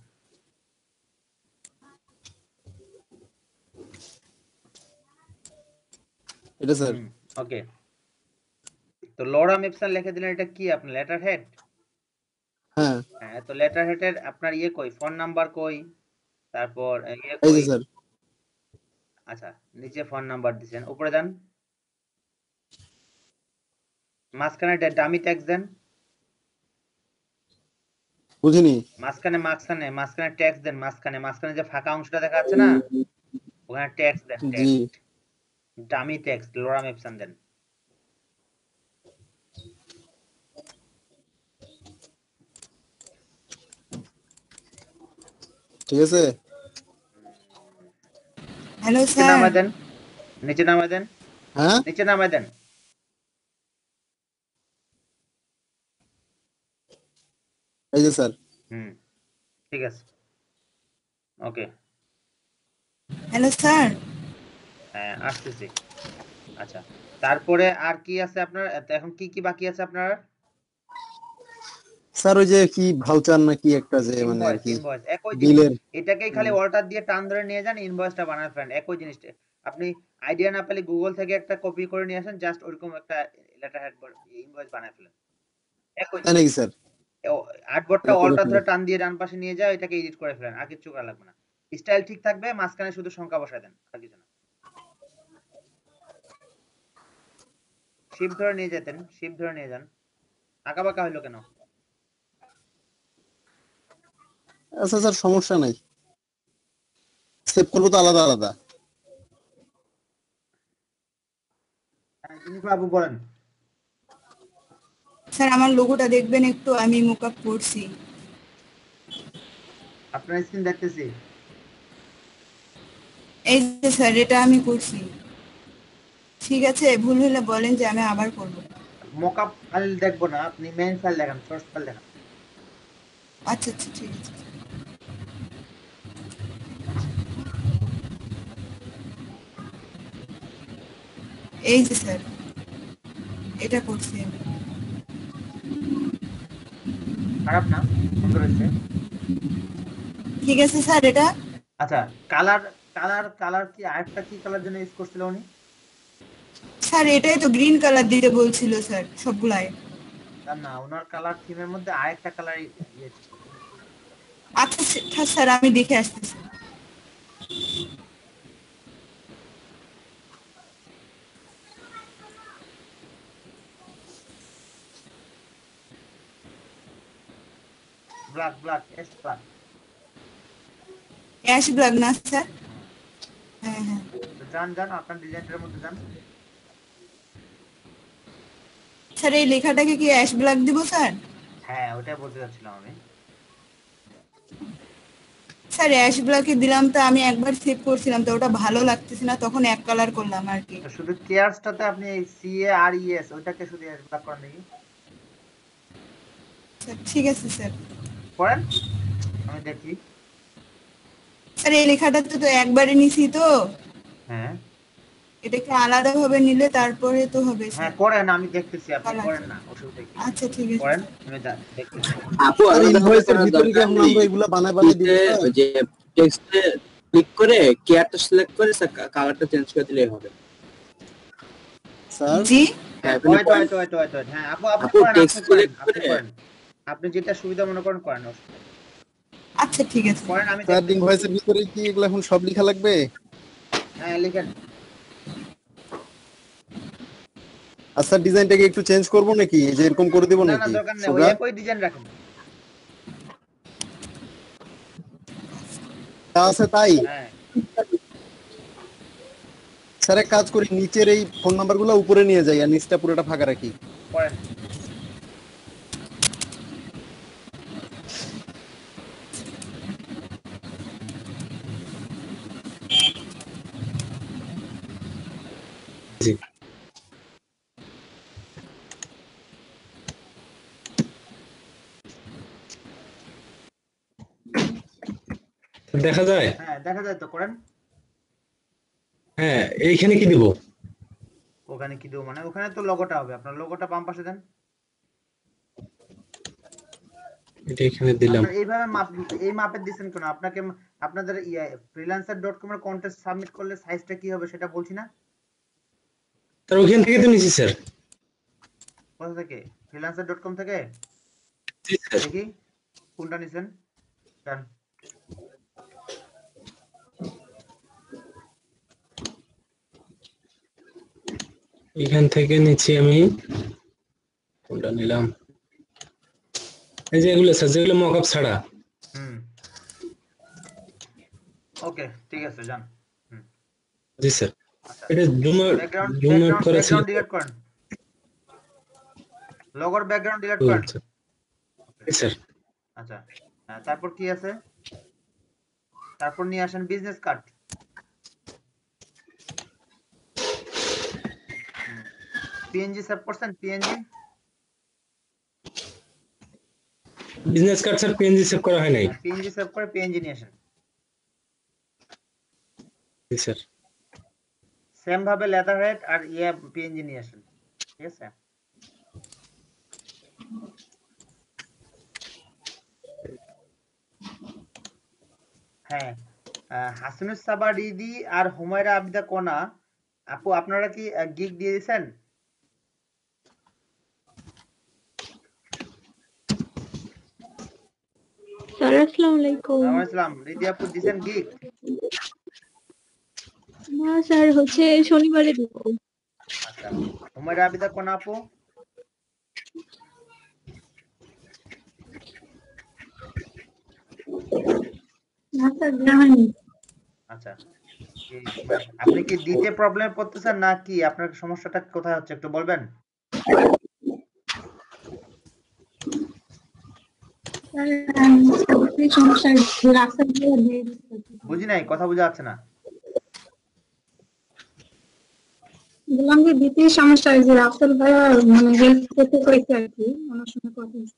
এটা স্যার। ওকে, তো লরা মেপসন লিখে দিলেন, এটা কি আপনার লেটার হেড? হ্যাঁ হ্যাঁ, তো লেটার হেডের আপনার ইয়ে কই, ফোন নাম্বার কই, তারপর ইয়ে এই যে কই? স্যার। আচ্ছা, নিচে ফোন নাম্বার দিবেন, উপরে যান, মাঝখানে ডামি ট্যাক্স দেন, বুঝিনি। মাঝখানে ট্যাক্স দেন, মাঝখানে যে ফাঁকা অংশটা দেখা যাচ্ছে না, ওখানে ট্যাক্স দেন, জি ডামি ট্যাক্স লরা মেপসন দেন। ঠিক আছে। হ্যালো নিচে স্যার। নামায় দেন, নিচে নামায় দেন, হ্যাঁ নিচে নামায় দেন। এই যে স্যার। ঠিক আছে, ওকে। Hello sir. হ্যাঁ আসতেছি। আচ্ছা, তারপরে আর কি আছে আপনার? এখন কি কি বাকি আছে আপনার? স্যার ওই যে কি ভাউচার না কি একটা যে মানে আর ইনভয়েস, কি ইনভয়েস একই জিনিস। বিলের এটাকেই খালি অল্টার দিয়ে টান ধরে নিয়ে যান, ইনভয়েসটা বানায় ফেলেন, একই জিনিসটা। আপনি আইডিয়া না পেলে গুগল থেকে একটা কপি করে নিয়ে আসেন, জাস্ট ওরকম একটা লেটার হেড ইনভয়েস বানায় ফেলেন, একই তাই জিনিস। নাকি স্যার? আর্টবোর্ডটা এটা করে অল্টার ফেলি। ধরে টান দিয়ে ডান পাশে নিয়ে যাও, এটাকে এডিট করে ফেলেন, আর কিছু করা লাগবে না। স্টাইল ঠিক থাকবে, মাঝখানে শুধু সংখ্যা বসায় দেন, আর কিছু না। শিফট ধরে নিয়ে যেতেন, শিফট ধরে নিয়ে যান। আঁকা বাঁকা হইলো কেন? আচ্ছা স্যার সমস্যা নাই, সেভ করবো তো আলাদা আলাদা। হ্যাঁ, জিনিস বাবু বলেন। স্যার আমার লোগোটা দেখবেন একটু, আমি মোকআপ করছি। আপনার স্ক্রিন দেখতেছি। এই যে স্যার এটা আমি করছি। ঠিক আছে, ভুল হলে বলেন যে আমি আবার করব। মকআপ ফাইল দেখবো না, আপনি মেইন ফাইল দেখান, সোর্স ফাইল দেখান। আচ্ছা আচ্ছা ঠিক আছে। এই যে স্যার এটা করছি আমি। খারাপ না, সুন্দর হয়েছে। ঠিক আছে স্যার এটা। আচ্ছা, কালার কালার কি আরেকটা কি কালার জন্য ইউজ করছিল উনি? স্যার এটাই তো গ্রিন কালার দিতে বলছিল স্যার সবগুলাই। না, ওনার কালার থিমের মধ্যে আরেকটা কালার ইয়ে ছিল। আচ্ছা স্যার আমি দেখে আসতেছি। Black S black. Ash black না স্যার? হ্যাঁ হ্যাঁ। তো যান আপনার ডিজাইনটার মধ্যে যান। স্যার এই লেখাটাকে কি অ্যাশ ব্ল্যাক দিব স্যার? হ্যাঁ, ওটাই বলতে যাচ্ছিলাম আমি। স্যার অ্যাশ ব্ল্যাকে দিলাম, তো আমি একবার সেভ করছিলাম তো ওটা ভালো লাগতেছে না, তখন এক কালার করলাম আর কি। তো শুধু কেয়ারসটাতে আপনি এই সি এ আর ই এস ওইটাকে শুধু এস ব্ল্যাক করেন দেখি। স্যার ঠিক আছে স্যার। করেন, আমি দেখি। স্যার এই লেখাটা তো একবারে নিছি তো, হ্যাঁ এটাকে আলাদা ভাবে নিলে তারপরে তো হবে হ্যাঁ, স্যার। করেন, আমি দেখতেছি, আপনি কালার। করেন না, অসুবিধা কি? আচ্ছা ঠিক আছে। করেন, আমি দেখতেছি। আপু স্যার আলাদাভাবে ইনভয়েসের করার ভিতরে কি দরকার এখন নেই। আমরা এগুলা বানায় দিব স্যার? ওই যে টেক্সটে ক্লিক করে কেয়ারটা সিলেক্ট করে কালারটা চেঞ্জ করে দিলেই হবে। স্যার জি হ্যাঁ wait wait wait wait wait, হ্যাঁ আপু আপনি আপু করেন, টেক্সট আপনি করেন, সিলেক্ট আপনি করে করেন, আপনি যেটা সুবিধা মনে করেন করেন, অসুবিধা নেই। আচ্ছা ঠিক আছে। করেন, আমি স্যার দেখতেছি। ইনভয়েসের ভিতরে কি এগুলো এখন সব লেখা লাগবে? হ্যাঁ লিখেন। আচ্ছা ডিজাইনটাকে একটু চেঞ্জ করবো নাকি, যে এরকম করে দিব না নাকি দরকার নেই, ওই সোজা? একই ডিজাইন রাখেন। তা আছে তাই? হ্যাঁ স্যার এক কাজ করি, নিচের এই ফোন নাম্বারগুলো উপরে নিয়ে যাই আর নিচটা পুরোটা ফাঁকা রাখি। করেন। জি দেখা যায়। হ্যাঁ দেখা যায় তো, করেন। হ্যাঁ, এইখানে কি দিব? ওখানে কি দেবো মানে? ওখানে তো লোগোটা হবে, আপনার লোগোটা বাম পাশে দেন। এটা এখানে দিলাম। আপনার এইভাবে মাপ, এই মাপের দিচ্ছেন কেন? আপনাকে আপনাদের freelancer.com এর কন্টেস্ট সাবমিট করলে সাইজটা কি হবে সেটা বলছি না? তার ওখান থেকে তো নিছি স্যার। কোথা থেকে? freelancer.com থেকে? জি স্যার। দেখি কোনটা নিছেন। ডান। এখান থেকে নিচ্ছি আমি। কোনটা নিলাম? এই যে এগুলো স্যার, যেগুলো মকআপ ছাড়া। ওকে ঠিক আছে, যান। জি স্যার। আচ্ছা, এটা জুম আউট করা ছিল। ব্যাকগ্রাউন্ড ডিলিট করেন, লোগোর ব্যাকগ্রাউন্ড ডিলিট করেন। জি স্যার। আচ্ছা, তারপর কি আছে? তারপর নিয়ে আসেন বিজনেস কার্ড। পিএনজি সেভ করছেন? PNG business card sir PNG save করা হয় নাই। পিএনজি সেভ করে পিএনজি নিয়ে আসেন। জি স্যার। সেম ভাবে লেদার হেড আর পিএনজি নিয়ে আসেন, ঠিক আছে? হ্যাঁ, হাসিনুস সাবা রিদি আর হুমায়রা আবিদা কোনা, আপু আপনারা কি গিগ দিয়ে দিয়েছেন? স্যার আসসালামু আলাইকুম। ওয়ালাইকুম আসসালাম। রিদি আপু দিয়েছেন গিগ? না স্যার, হচ্ছে শনিবারে দিব। আচ্ছা, হুমায়রা আবিদা কোনা আপু? না স্যার, দেওয়া হয়নি। আচ্ছা, আপনি কি দিতে প্রবলেম পড়তেছেন না কি? আপনার সমস্যাটা কোথায় হচ্ছে একটু বলবেন? স্যার, এই সমস্যা রাস্তা দিয়ে দিয়ে দিতে। বুঝি নাই, কথা বোঝা যাচ্ছে না। বললাম যে দ্বিতীয় সমস্যা, যে রাসেল ভাইয়া মানে হেল্প করতে করেছে আর কি, ওনার সঙ্গে কথা হয়েছে।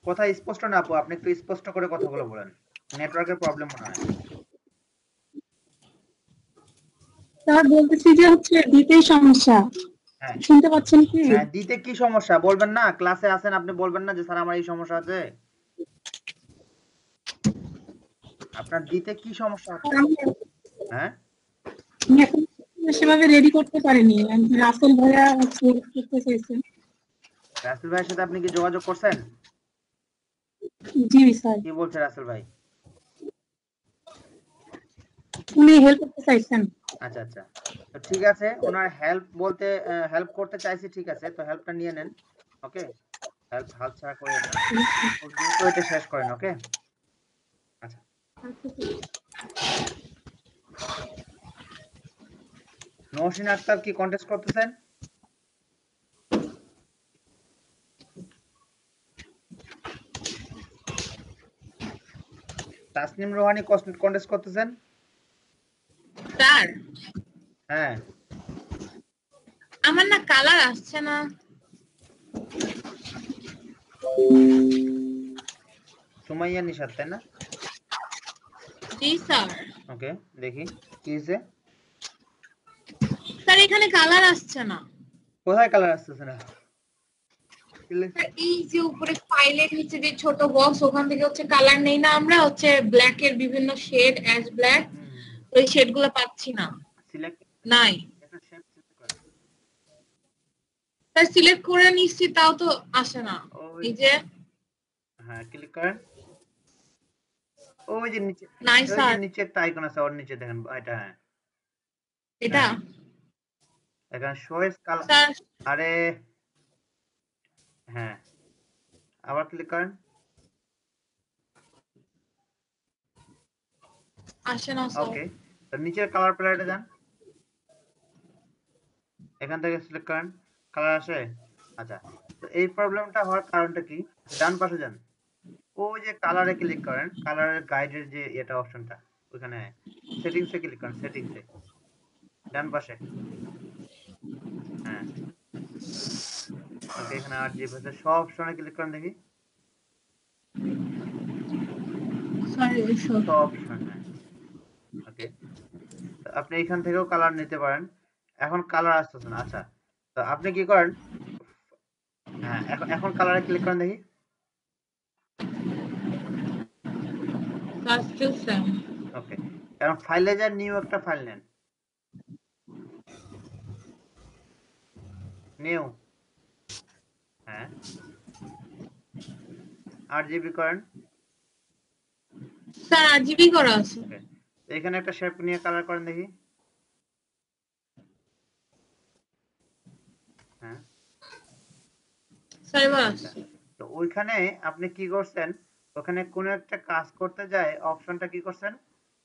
কথা স্পষ্ট না আপু, আপনি একটু স্পষ্ট করে কথাগুলো বলেন, নেটওয়ার্কের প্রবলেম মনে হয়। স্যার বলতেছি যে হচ্ছে দ্বিতীয় সমস্যা, হ্যাঁ শুনতে পাচ্ছেন কি? হ্যাঁ, দিতে কি সমস্যা বলবেন না? ক্লাসে আছেন আপনি, বলবেন না যে স্যার আমার এই সমস্যা আছে? আপনার দিতে কি সমস্যা হচ্ছে? হ্যাঁ, আমি এখন সেভাবে রেডি করতে পারিনি, রাসেল ভাইয়া হচ্ছে করতে চাইছেন। রাসেল ভাইয়ের সাথে আপনি কি যোগাযোগ করছেন? জি স্যার, কি বলছে রাসেল ভাই? উনি হেল্প করতে চাইছেন। আচ্ছা আচ্ছা, তো ঠিক আছে, ওনার হেল্প বলতে হেল্প করতে চাইছি, ঠিক আছে, তো হেল্পটা নিয়ে নেন। ওকে, হেল্প হাল ছাড়া করে না, খুব দ্রুত এটা শেষ করেন। ওকে, আচ্ছা। নওশিন আক্তার কি কন্টেস্ট করতেছেন? তাসনিম রোহানি কন্টেস্ট করতেছেন? স্যার হ্যাঁ, আমার না কালার আসছে না। সুমাইয়া নিশাত, তাই না? জি স্যার। ওকে, দেখি কি হয়েছে। স্যার এখানে কালার আসছে না। কোথায় কালার আসতেছে না? স্যার এই যে উপরে ফাইলের নিচে যে ছোট বক্স, ওখান থেকে হচ্ছে কালার নেই না, আমরা হচ্ছে ব্ল্যাক এর বিভিন্ন শেড, অ্যাশ ব্ল্যাক, ওই শেড গুলো পাচ্ছি না। সিলেক্ট নাই একটা শেপ সিলেক্ট করেন। স্যার, সিলেক্ট করে নিচ্ছি তাও তো আসে না। এই যে হ্যাঁ, ক্লিক করেন। ওই যে নিচে, নাই ওই স্যার। যে নিচে একটা আইকন আছে, ওর নিচে দেখেন এটা। হ্যাঁ, এটা এখানে শো এস কালার। স্যার আরে হ্যাঁ, আবার ক্লিক করেন। আসে না স্যার। ওকে, তো নিচের কালার প্যালেটে যান, এখান থেকে সিলেক্ট করেন, কালার আসে। আচ্ছা, তো এই প্রবলেমটা হওয়ার কারণটা কি? ডান পাশে যান, ওই যে কালারে ক্লিক করেন, কালারের গাইডের যে এটা অপশনটা, ওখানে সেটিংসে ক্লিক করেন, সেটিংসে ডান পাশে। হ্যাঁ, ওকে, এখানে আর যে ভাষা সব অপশনে ক্লিক করেন, দেখি স্যার সব অপশন। হ্যাঁ, ওকে, আপনি এখান থেকেও কালার নিতে পারেন। এখন কালার আসতেছে না। আচ্ছা, তো আপনি কি করেন? হ্যাঁ, এখন কালারে ক্লিক করেন, দেখি। Sir still same. ওকে, এখন ফাইলে যান, নিউ একটা ফাইল নেন, নিউ। হ্যাঁ, আরজিবি করেন। স্যার আরজিবি করা আছে। ওকে, এখানে একটা শেপ নিয়ে কালার করেন, দেখি। হ্যাঁ, স্যার এবার আচ্ছা, আসছে। তো ওইখানে আপনি কি করছেন? ওখানে কোনো একটা কাজ করতে যায় অপশনটা কি করছেন?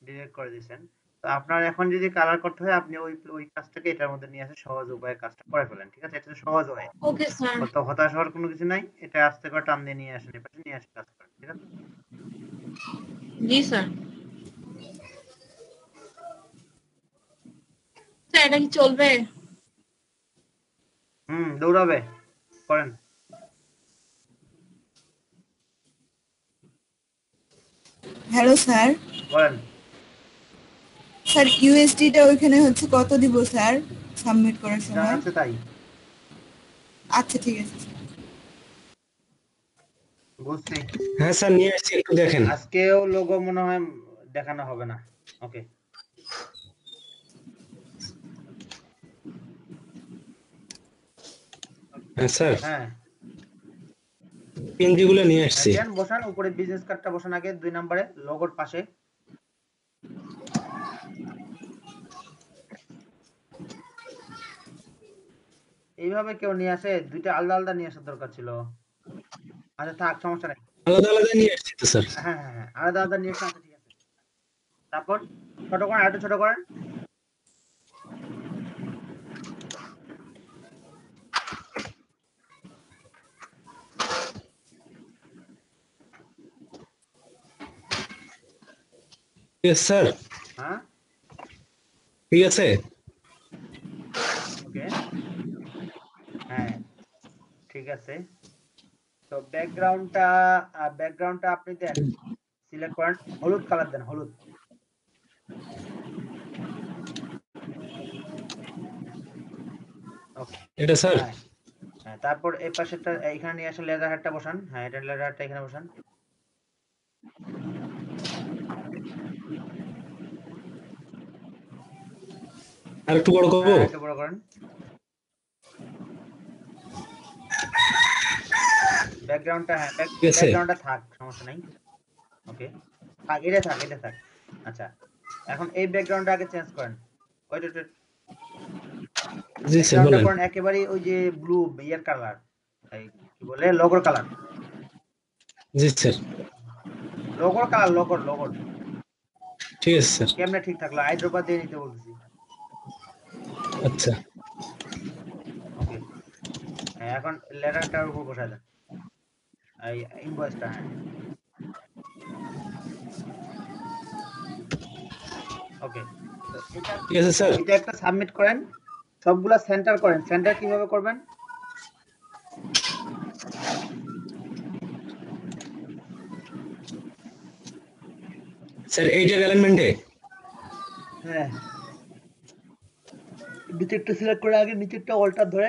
ডিলিট করে দিয়েছেন। তো আপনার এখন যদি কালার করতে হয়, আপনি ওই কাজটাকে এটার মধ্যে নিয়ে আসে সহজ উপায়ে কাজটা করে ফেলেন, ঠিক আছে? এটা সহজ হয়, ওকে স্যার। তো হতাশ হওয়ার কোনো কিছু নাই। এটা আস্তে করে টান দিয়ে নিয়ে আসেন, এপাশে নিয়ে আসে কাজ করেন, ঠিক আছে? জি স্যার। স্যার এটা কি চলবে? দৌড়াবে, করেন। হ্যালো স্যার, বলেন। স্যার ইউএসডি টা ওইখানে হচ্ছে কত দিব স্যার সাবমিট করার যা সময়? আছে তাই। আচ্ছা ঠিক আছে স্যার। বুঝছি। হ্যাঁ স্যার নিয়ে আসছি, একটু দেখেন। আজকেও লোগো মনে হয় দেখানো হবে না। ওকে। হ্যাঁ স্যার, হ্যাঁ পিএনজি গুলো নিয়ে আসছি। দেন বসান, উপরে বিজনেস কার্ডটা বসান আগে 2 নম্বরে লোগোর পাশে। এইভাবে কেউ নিয়ে আসে? দুইটা আলাদা আলাদা নিয়ে আসার দরকার ছিল। আচ্ছা থাক, সমস্যা নাই। আলাদা আলাদা নিয়ে আসছি তো স্যার। হ্যাঁ হ্যাঁ হ্যাঁ, আলাদা আলাদা নিয়ে আসা, আচ্ছা ঠিক আছে। তারপর ছোট করেন, আরেকটু ছোট করেন। ঠিক আছে স্যার, হ্যাঁ ঠিক আছে। ওকে, হ্যাঁ ঠিক আছে। তো ব্যাকগ্রাউন্ডটা আপনি দেন, সিলেক্ট করেন, হলুদ কালার দেন, হলুদ। ওকে এটা স্যার, হ্যাঁ হ্যাঁ, তারপর এই পাশেরটা এখানে নিয়ে আসেন, লেজার হেডটা বসান। হ্যাঁ, এটা লেজার হেডটা এখানে বসান। আর একটু বড় করবো। হ্যাঁ, একটু বড় করেন। ব্যাকগ্রাউন্ডটা, হ্যাঁ ঠিক আছে। ব্যাকগ্রাউন্ডটা থাক, সমস্যা নাই। ওকে থাক, এটা থাক, এটা থাক। আচ্ছা, এখন এই ব্যাকগ্রাউন্ডটা আগে চেঞ্জ করেন। ওইটা জি স্যার ব্যাকগ্রাউন্ডটা বলেন। করেন একেবারে ওই যে ব্লু ইয়ার কালার, এই কি বলে, লোগোর কালার। জি স্যার, লোগোর কালার, লোগোর। ঠিক আছে স্যার। কেমনে ঠিক থাকলো? আইড্রোপা দিয়ে নিতে বলতেছি। আচ্ছা, ওকে হ্যাঁ, এখন লেটারটার উপর বসায় দেন, এই ইনভয়েসটা। হ্যাঁ ওকে, তো এটা, ঠিক আছে স্যার। এটা একটা সাবমিট করেন। সবগুলা সেন্টার করেন। সেন্টার কিভাবে করবেন? স্যার এইটার অ্যালাইনমেন্টে। হ্যাঁ, নিচেরটা সিলেক্ট করে আগে নিচেরটা অল্টার ধরে,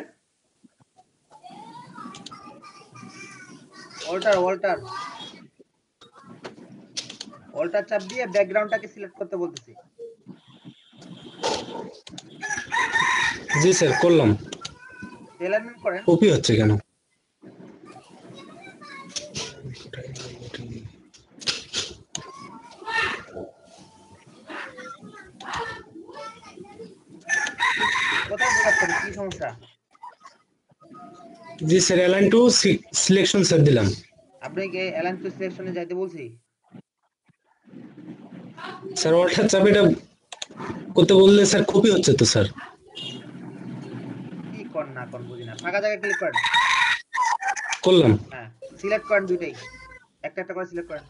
অল্টার চাপ দিয়ে ব্যাকগ্রাউন্ডটাকে সিলেক্ট করতে বলতেছি। জি স্যার করলাম। অ্যালাইনমেন্ট করেন। কপি হচ্ছে কেন? কোথায় বোঝাচ্ছেন, কি সমস্যা? জি sir, align to selection sir দিলাম। আপনি কি অ্যালাইন টু সিলেকশনে যাইতে বলছি? স্যার অল্টার চাপ এটা করতে বললে স্যার কপি হচ্ছে তো স্যার। কি কোন না কোন বুঝি না। ফাঁকা জায়গায় ক্লিক করেন। করলাম। হ্যাঁ, সিলেক্ট করেন দুইটাই, একটা একটা করে সিলেক্ট করেন।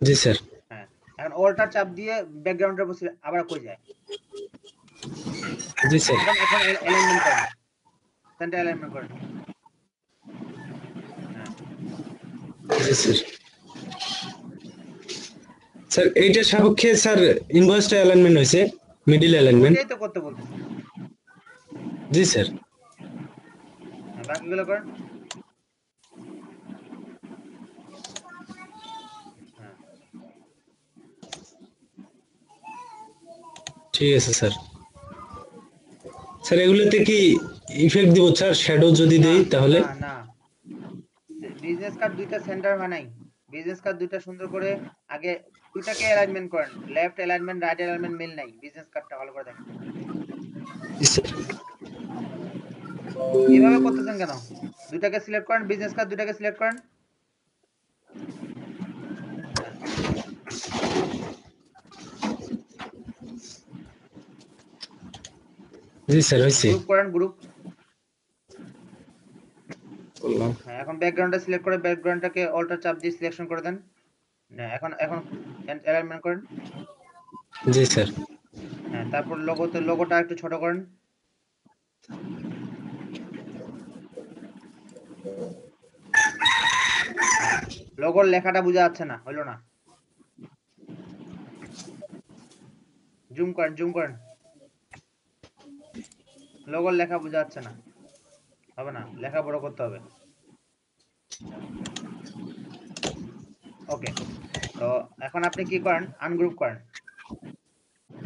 জি স্যার। হ্যাঁ, এখন অল্টার চাপ দিয়ে ব্যাকগ্রাউন্ডের উপর আবার কই যায়? জি স্যার। এখন অ্যালাইনমেন্ট করেন, সেন্টার অ্যালাইনমেন্ট করেন। হ্যাঁ জি স্যার। স্যার এইটার সাপেক্ষে স্যার ইনভার্সটা অ্যালাইনমেন্ট হয়েছে, মিডল অ্যালাইনমেন্ট। ওইটাই তো করতে বলতেছি। জি স্যার। হ্যাঁ, বাকিগুলো করেন। হ্যাঁ ঠিক আছে স্যার। স্যার এগুলোতে কি ইফেক্ট দিব স্যার? শ্যাডো যদি দেই তাহলে? না না, বিজনেস কার্ড দুইটা সেন্টার বানাই। বিজনেস কার্ড দুইটা সুন্দর করে আগে দুইটাকে অ্যালাইনমেন্ট করেন। লেফট অ্যালাইনমেন্ট, রাইট অ্যালাইনমেন্ট মিল নাই। বিজনেস কার্ডটা ভালো করে দেখেন। জি স্যার। এইভাবে করতেছেন কেন? দুইটাকে সিলেক্ট করেন, বিজনেস কার্ড দুইটাকে সিলেক্ট করেন। জি স্যার হয়েছে। গ্রুপ করেন, গ্রুপ। করলাম। হ্যাঁ, এখন ব্যাকগ্রাউন্ডটা সিলেক্ট করে ব্যাকগ্রাউন্ডটাকে অল্টার চাপ দিয়ে সিলেকশন করে দেন। হ্যাঁ, এখন অ্যালাইনমেন্ট করেন। জি স্যার। হ্যাঁ, তারপর লোগোটা একটু ছোট করেন। লোগোর লেখাটা বোঝা যাচ্ছে না, হইলো না। জুম করেন লোগোর লেখা বোঝা যাচ্ছে না, হবে না, লেখা বড় করতে হবে। ওকে, তো এখন আপনি কি করেন, আনগ্রুপ করেন।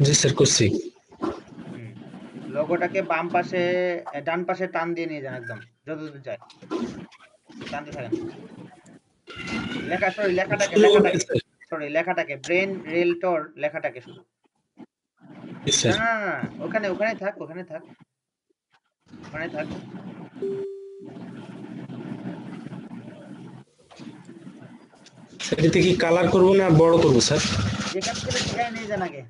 জি স্যার করছি। লোগোটাকে বাম পাশে ডান পাশে টান দিয়ে নিয়ে যান, একদম যতদূর যায় টানতে থাকেন। লেখাটাকে ব্রেন রেলটর লেখাটাকে শুধু, না ওখানে থাক। এটাতে কি কালার করব না বড় করব স্যার? যেখান থেকে ডিজাইন নিয়ে যান আগে।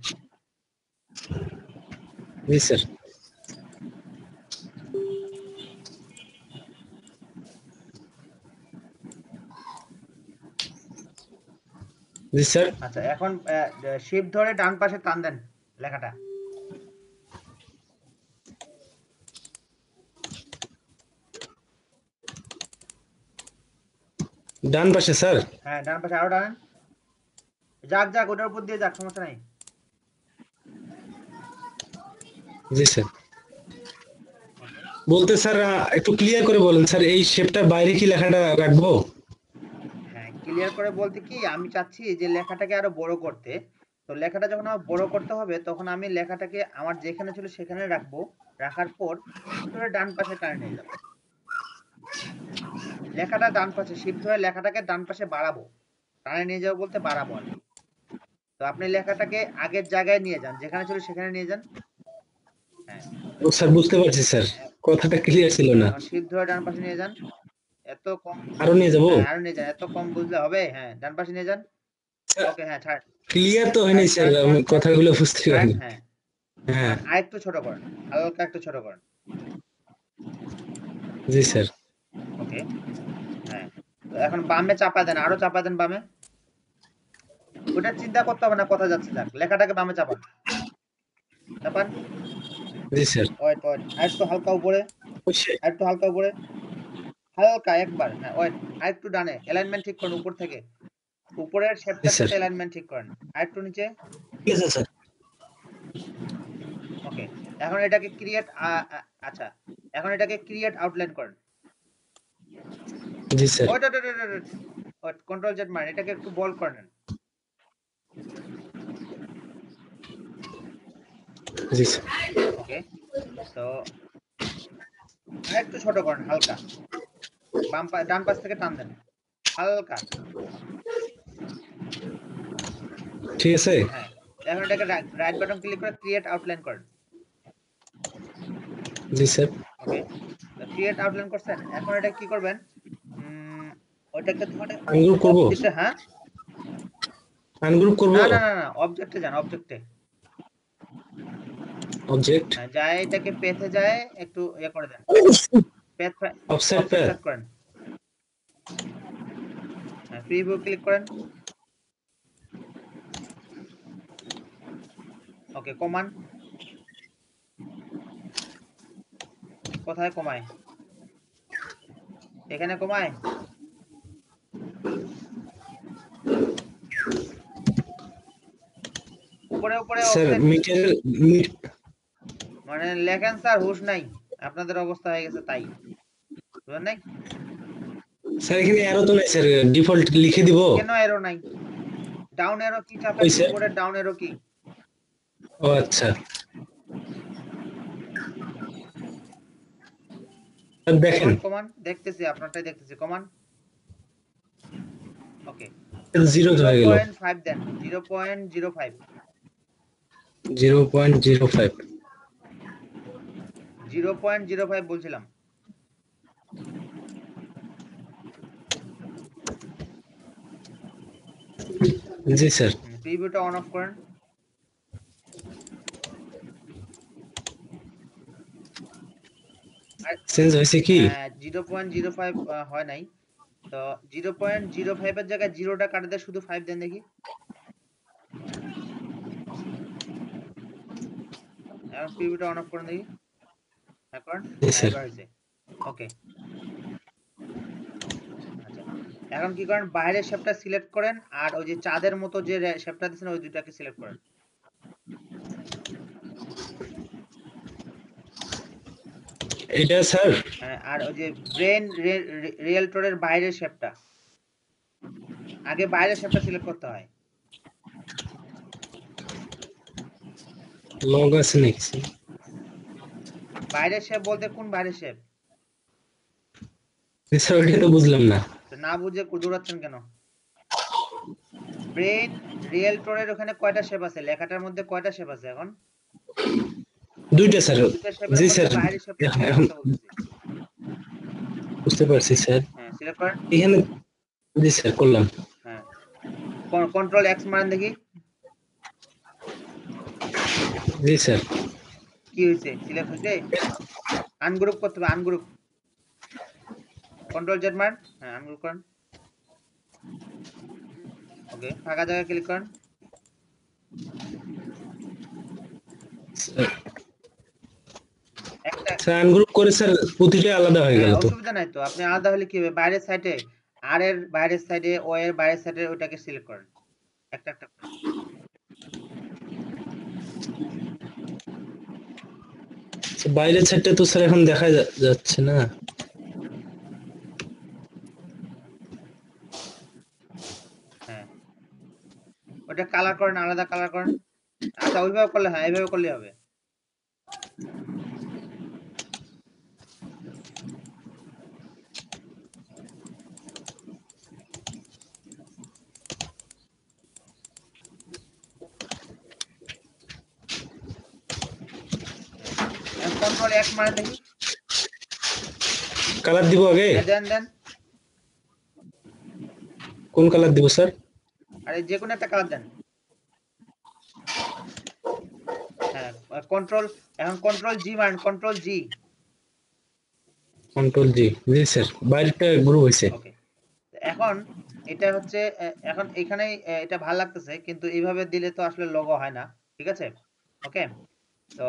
জি স্যার। জি স্যার। আচ্ছা, এখন শিফট ধরে ডান পাশে টান দেন লেখাটা। ডান পাশে স্যার? হ্যাঁ ডান পাশে আরো টানেন, যাক ওটার উপর দিয়ে যাক, সমস্যা নাই। জি স্যার। বলতে স্যার একটু ক্লিয়ার করে বলেন স্যার, এই শেপটার বাইরে কি লেখাটা রাখবো? হ্যাঁ ক্লিয়ার করে বলতে কি, আমি চাচ্ছি যে লেখাটাকে আরো বড় করতে। তো লেখাটা যখন আমার বড় করতে হবে, তখন আমি লেখাটাকে আমার যেখানে ছিল সেখানে রাখবো, রাখার পর ডান পাশে টানে নিয়ে যাবো লেখাটা, ডান পাশে শিফট হয়ে লেখাটাকে ডান পাশে বাড়াবো, টানে নিয়ে যাবো বলতে বাড়াবো আর কি। তো আপনি লেখাটাকে আগের জায়গায় নিয়ে যান, যেখানে ছিল সেখানে নিয়ে যান। হ্যাঁ ও স্যার বুঝতে পারছি স্যার, কথাটা ক্লিয়ার ছিল না। শিফট ধরে ডান পাশে নিয়ে যান। এত কম আরো নিয়ে যাবো? আরো নিয়ে যান, এত কম বুঝলে হবে? হ্যাঁ ডান পাশে নিয়ে যান। ওকে হ্যাঁ ছাড়, ক্লিয়ার তো হয়নি স্যার, আমি কথাগুলো বুঝতে পারিনি। হ্যাঁ হ্যাঁ আরেকটু ছোট করেন, হালকা একটু ছোট করেন। জি স্যার। ওকে হ্যাঁ, তো এখন বামে চাপা দেন, আরো চাপা দেন বামে। ওটা চিন্তা করতে হবে না, কথা যাচ্ছে, যাক লেখাটাকে বামে চাপান। জি স্যার। ওয়েট আরেকটু হালকা উপরে, হালকা একবার। হ্যাঁ ওয়েট, আরেকটু ডানে, অ্যালাইনমেন্ট ঠিক করুন উপর থেকে, উপরের শেপটার সাথে অ্যালাইনমেন্ট ঠিক করেন। আরেকটু নিচে। ঠিক আছে স্যার। ওকে, এখন এটাকে ক্রিয়েট, আচ্ছা এখন এটাকে ক্রিয়েট আউটলাইন করেন। জি স্যার। ওয়েট কন্ট্রোল জেড মারেন, এটাকে একটু বল করে নেন। জি স্যার। ওকে, তো আরেকটু ছোট করেন হালকা, ডান পাশ থেকে টান দেন হালকা। ঠিক আছে। হ্যাঁ, এখন এটাকে রাইট বাটন ক্লিক করে ক্রিয়েট আউটলাইন করেন। জি স্যার। ওকে, তো ক্রিয়েট আউটলাইন করছেন, এখন এটা কি করবেন, ওটাকে ধরে আনগ্রুপ করব? হ্যাঁ আনগ্রুপ করব? না অবজেক্টে যান, অবজেক্ট যায়, এটাকে পেথে যায় একটু করে দেন, পেথ অফসেট করেন। হ্যাঁ প্রিভিউ ক্লিক করেন। ওকে, কমান, কোথায় কমায়, এখানে কমায়, উপরে স্যার মানে লেখেন স্যার, হুশ নাই, আপনাদের অবস্থা হয়ে গেছে তাই, বুঝলেন নাই স্যার? এখানে অ্যারো তো নাই স্যার, ডিফল্ট লিখে দিব। কেন অ্যারো নাই? ডাউন অ্যারো কি চাপেন, কিবোর্ডের ডাউন অ্যারো কি? ও আচ্ছা, দেখেন কমান, দেখতেছি আপনারটাই দেখতেছি, কমান। ওকে, 0 হয়ে গেল। 0.5 দেন, 0.05 0.05 বলছিলাম। জি স্যার। প্রিভিউটা অন অফ করেন। চেঞ্জ হয়েছে কি? 0.05 হয় নাই, তো 0.05 এর জায়গায় 0টা কাটে দিয়ে শুধু 5 দেন দেখি। এখন প্রিভিউটা অন অফ করেন দেখি, এখন এবার হইছে। ওকে, আচ্ছা এখন কি করেন, বাইরের শেপটা সিলেক্ট করেন, আর ওই যে চাঁদের মতো যে শেপটা দিছেন ওই দুইটাকে সিলেক্ট করেন। এটা স্যার আর ওই যে ব্রেন রিয়েলটরের বাইরের শেপটা, আগে বাইরের শেপটা সিলেক্ট করতে হয়। লগ আছে নাকি? বাইরের শেপ বলতে কোন বাইরের শেপ? স্যার ওইটা তো বুঝলাম না। না বুঝে দৌড়াচ্ছেন কেন? ব্রেন রিয়েলটরের ওখানে কয়টা শেপ আছে? লেখাটার মধ্যে কয়টা শেপ আছে এখন? দুইটা স্যার। দুইটা শেপের জি মধ্যে স্যার, বাইরের শেপটা সিলেক্ট এখন করতে বলছি। বুঝতে পারছি স্যার। হ্যাঁ সিলেক্ট করেন। এখানে জি স্যার করলাম। হ্যাঁ কন্ট্রোল এক্স মারেন দেখি। জি স্যার। কি হয়েছে? সিলেক্ট হয়েছে? আনগ্রুপ করতে হবে, আনগ্রুপ। কন্ট্রোল জেড মার। হ্যাঁ আনগ্রুপ করেন। ওকে ফাঁকা জায়গায় ক্লিক করেন। একটা স্যার আনগ্রুপ করে স্যার প্রতিটা আলাদা হয়ে গেল তো। অসুবিধা নাই তো, আপনি আলাদা হলে কি হবে? বাইরের সাইডে আর এর বাইরের সাইডে, ও এর বাইরের সাইডে ওটাকে সিলেক্ট করেন একটা একটা করে। বাইরের সাইডটা তো স্যার এখন দেখা যাচ্ছে না। হ্যাঁ ওটা কালার করেন, আলাদা কালার করেন। আচ্ছা ওইভাবে করলে, হ্যাঁ এইভাবে করলে হবে। কন্ট্রোল এক মারেন দেখি। কালার দিব আগে? দেন দেন। কোন কালার দিব স্যার? আরে যে কোনো একটা কালার দেন। হ্যাঁ কন্ট্রোল, এখন কন্ট্রোল জি মারেন, কন্ট্রোল জি। Control G. জি স্যার, বাইরেটা গ্রুপ হইছে। ওকে এখন এটা হচ্ছে, এখন এখানে এটা ভালো লাগতেছে, কিন্তু এইভাবে দিলে তো আসলে লোগো হয় না। ঠিক আছে ওকে। তো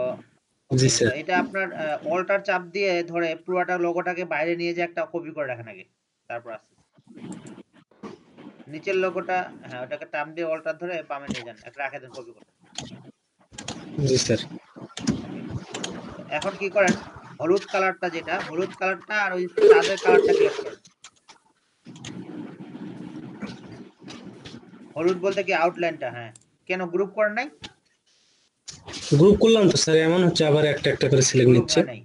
জি স্যার। এটা আপনার অল্টার চাপ দিয়ে ধরে পুরোটা লোগোটাকে বাইরে নিয়ে যে একটা কপি করে রাখেন আগে, তারপর আসছে নিচের লোগোটা। হ্যাঁ ওটাকে টাপ দিয়ে অল্টার ধরে বামে নিয়ে যান, একটা রাখে দেন কপি করে। জি স্যার। এখন কি করেন? হলুদ কালারটা, যেটা হলুদ কালারটা আর ওই চাঁদের কালারটা সিলেক্ট করেন। হলুদ বলতে কি আউটলাইনটা? হ্যাঁ কেন গ্রুপ করেন নাই? গ্রুপ করলাম তো স্যার, এমন হচ্ছে আবার একটা একটা করে সিলেক্ট গ্রুপ নিচ্ছে। হয় নাই।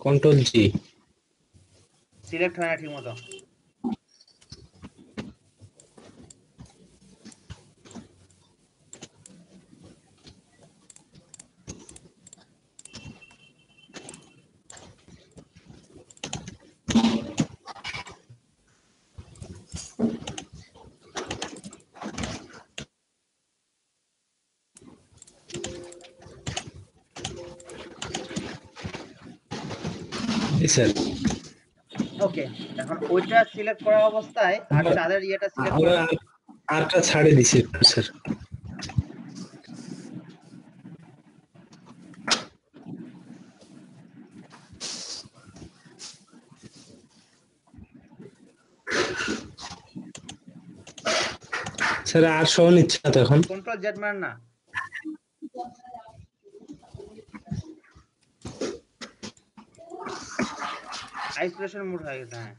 কন্ট্রোল জি। সিলেক্ট হয় না ঠিক মতো। জি স্যার। ওকে এখন ওইটা সিলেক্ট করা অবস্থায় আর চাঁদের ইয়েটা সিলেক্ট করেন। আরটা ছাড়ে দিছি একটু স্যার। স্যার আর সহ নিচ্ছে না তো এখন। কন্ট্রোল জেড মারেন না। আইসোলেশন মোড হয়ে গেছে। হ্যাঁ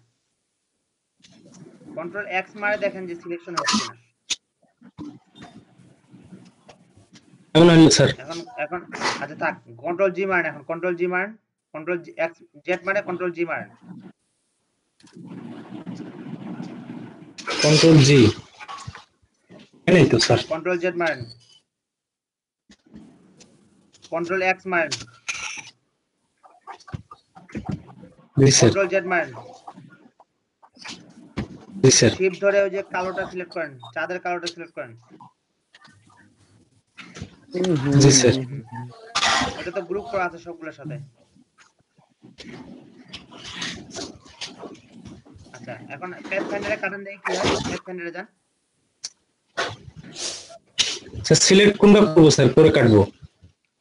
কন্ট্রোল এক্স মারে দেখেন যে সিলেকশন হচ্ছে কিনা। এখন হলো স্যার। এখন আচ্ছা থাক, কন্ট্রোল জি মারেন। এখন কন্ট্রোল জি মারেন, কন্ট্রোল এক্স জেড মানে কন্ট্রোল জি মারেন। কন্ট্রোল জি। এই তো স্যার। কন্ট্রোল জেড মারেন, কন্ট্রোল এক্স মারেন, জি স্যার। কন্ট্রোল জেড মারেন। জি স্যার। শিফট ধরে ওই যে কালোটা সিলেক্ট করেন, চাঁদের কালোটা সিলেক্ট করেন। জি স্যার। এটা তো গ্রুপ করা আছে সবগুলোর সাথে। আচ্ছা এখন পেজ ফাইন্ডারে কাটেন দেখি কি হয়। পেজ ফাইন্ডারে যান। স্যার সিলেক্ট কোনটা করব স্যার, পরে কাটবো?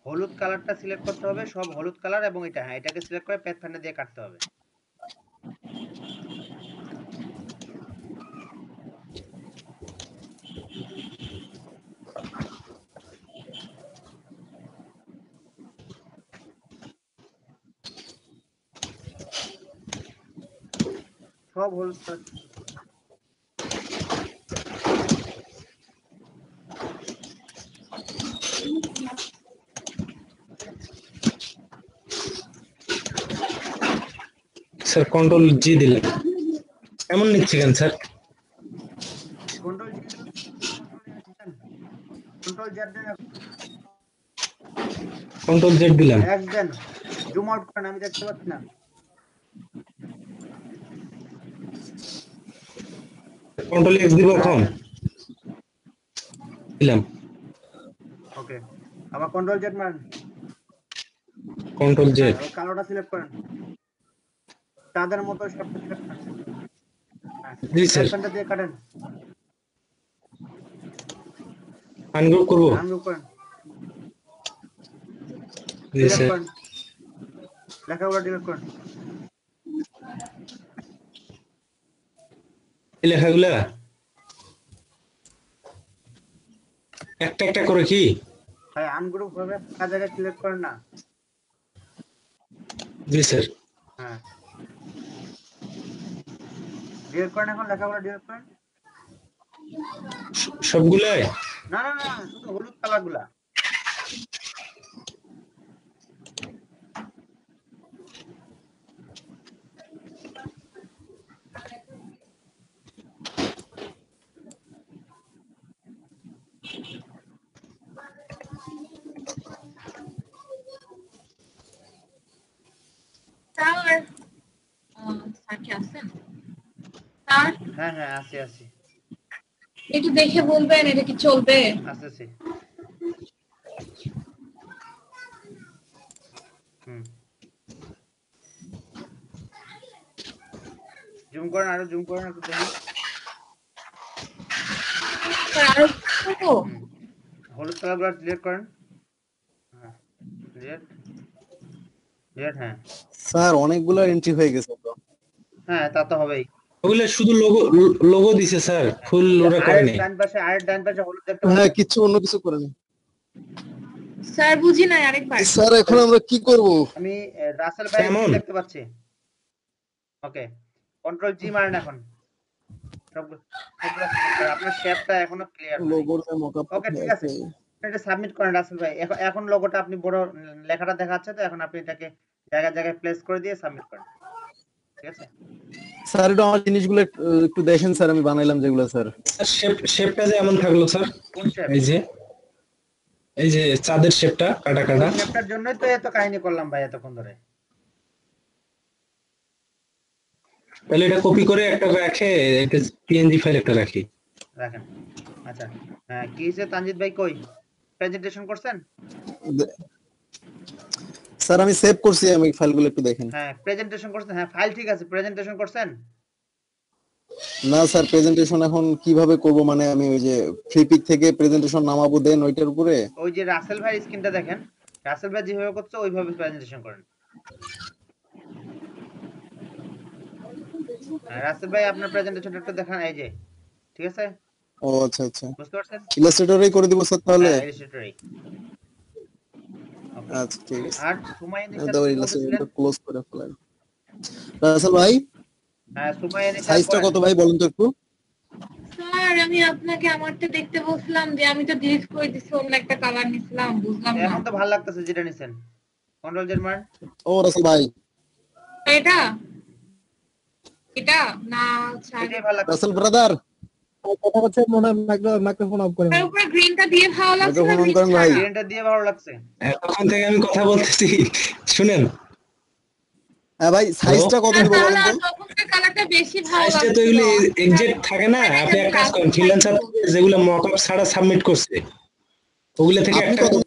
হলুদ কালারটা সিলেক্ট করতে হবে, সব হলুদ কালার, এবং এটা হ্যাঁ এটাকে সিলেক্ট করে প্যাথফাইন্ডার দিয়ে কাটতে হবে। সব হলুদ কালার স্যার কন্ট্রোল জি দিলাম, এমন নিচ্ছে কেন স্যার? কন্ট্রোল জেড দেন, কন্ট্রোল জেড দিলাম, এক্স দেন, জুম আউট করেন, আমি দেখতে পাচ্ছি না। কন্ট্রোল এক্স দিব এখন, দিলাম, ওকে আবার কন্ট্রোল জেড মারেন, কন্ট্রোল জেড, কালোটা সিলেক্ট করেন, চাঁদের মতো সবটা সিলেক্ট করেন, জি স্যার, প্যাথফাইন্ডার দিয়ে কাটেন, আনগ্রুপ করব, আনগ্রুপ করেন, জি সিলেক্ট স্যার, করেন, লেখাগুলো ডিলিট করেন, এই লেখাগুলা একটা একটা করে কি হ্যাঁ আনগ্রুপ হবে, ফাঁকা জায়গায় সিলেক্ট করেন না, জি স্যার, হ্যাঁ ডিলিট করেন, এখন লেখাগুলো ডিলিট করেন, সবগুলাই না না না শুধু হলুদ কালারগুলা, স্যার স্যার কি আছেন? স্যার হ্যাঁ হ্যাঁ আসি আসি একটু দেখে বলবেন এটা কি চলবে? আসতেছি, জুম করেন, আরো জুম করেন একটু দেখি, স্যার আরো করবো? হলুদ কালারগুলো ডিলিট করেন, হ্যাঁ ডিলিট ডিলিট, হ্যাঁ স্যার অনেকগুলো এন্ট্রি হয়ে গেছে তো। হ্যাঁ তা তো হবেই, ওগুলা শুধু লোগো লোগো দিছে স্যার, ফুল ওরা করে নাই। আরের ডান পাশে হলুদ দেখতে হ্যাঁ কিছু অন্য কিছু করেনি স্যার বুঝি নাই আরেকবার। স্যার, এখন আমরা কি করব? আমি রাসেল ভাই কেমন? দেখতে পাচ্ছি, ওকে কন্ট্রোল জি মারেন, এখন সবগুলো আপনার শেপটা এখনো ক্লিয়ার না, লোগোর মকআপ ওকে ঠিক আছে, এটা সাবমিট করেন রাসেল ভাই, এখন লোগোটা আপনি বড় লেখাটা দেখাচ্ছে, তো এখন আপনি এটাকে জায়গায় জায়গায় প্লেস করে দিয়ে সাবমিট করেন, ঠিক আছে? স্যার এটা আমার জিনিসগুলো একটু দেখেন স্যার, আমি বানাইলাম যেগুলো স্যার। স্যার শেপটা যে এমন থাকলো স্যার, কোন শেপ? এই যে চাঁদের শেপটা কাটা কাটা, শেপটার জন্যই তো এত কাহিনী করলাম ভাই এতক্ষণ ধরে। তাহলে এটা কপি করে একটা রাখে, এটা পিএনজি ফাইল একটা রাখি, রাখেন। আচ্ছা হ্যাঁ কি হইছে তানজিদ ভাই, কই প্রেজেন্টেশন করছেন? স্যার আমি সেভ করছি, আমি ফাইলগুলো একটু দেখেন। হ্যাঁ প্রেজেন্টেশন করছেন, হ্যাঁ ফাইল ঠিক আছে, প্রেজেন্টেশন করছেন? না স্যার, প্রেজেন্টেশন এখন কিভাবে করব, মানে আমি ওই যে ফ্রিপিক থেকে প্রেজেন্টেশন নামাবো দেন ওইটার উপরে। ওই যে রাসেল ভাই স্ক্রিনটা দেখেন, রাসেল ভাই যেভাবে করছে ওইভাবে প্রেজেন্টেশন করেন। হ্যাঁ রাসেল ভাই আপনার প্রেজেন্টেশনটা একটু দেখান, এই যে ঠিক আছে? ও আচ্ছা আচ্ছা, বুঝতে পারছেন? ইলাস্ট্রেটরেই করে দিব স্যার তাহলে। হ্যাঁ ইলাস্ট্রেটরই, আচ্ছা ঠিক আছে, আর সুমাইয়া নিশা দাও ইলাস্ট্রেটর ক্লোজ করে ফেলেন। রাসেল ভাই হ্যাঁ সুমাইয়া নিশা সাইজটা কত ভাই বলুন তো একটু। স্যার আমি আপনাকে আমারটা দেখতে বলছিলাম যে আমি তো ডিলিট করে দিছি, অন্য একটা কালার নিছিলাম, বুঝলাম না। এখন তো ভালো লাগতেছে যেটা নিছেন, কন্ট্রোল জেড মারেন। ও রাসেল ভাই এটা এটা না স্যার, এটাই ভালো লাগতেছে। রাসেল ব্রাদার কথা হচ্ছে মনে হয় মাইক্রোফোন অফ করে। তার উপরে গ্রিনটা দিয়ে ভালো লাগছে না, মাইক্রোফোন অন করেন ভাই। গ্রিনটা দিয়ে ভালো লাগছে। এখন থেকে আমি কথা বলতেছি, শুনেন। হ্যাঁ ভাই সাইজটা কত দিব বলেন তো? তখনকার কালারটা বেশি ভালো সাইজটা লাগছে। তো এগুলো এক্সাক্ট থাকে না, আপনি এক কাজ করেন, ফ্রিল্যান্সার যেগুলো মকআপ ছাড়া সাবমিট করছে ওগুলা থেকে আপনি একটা কত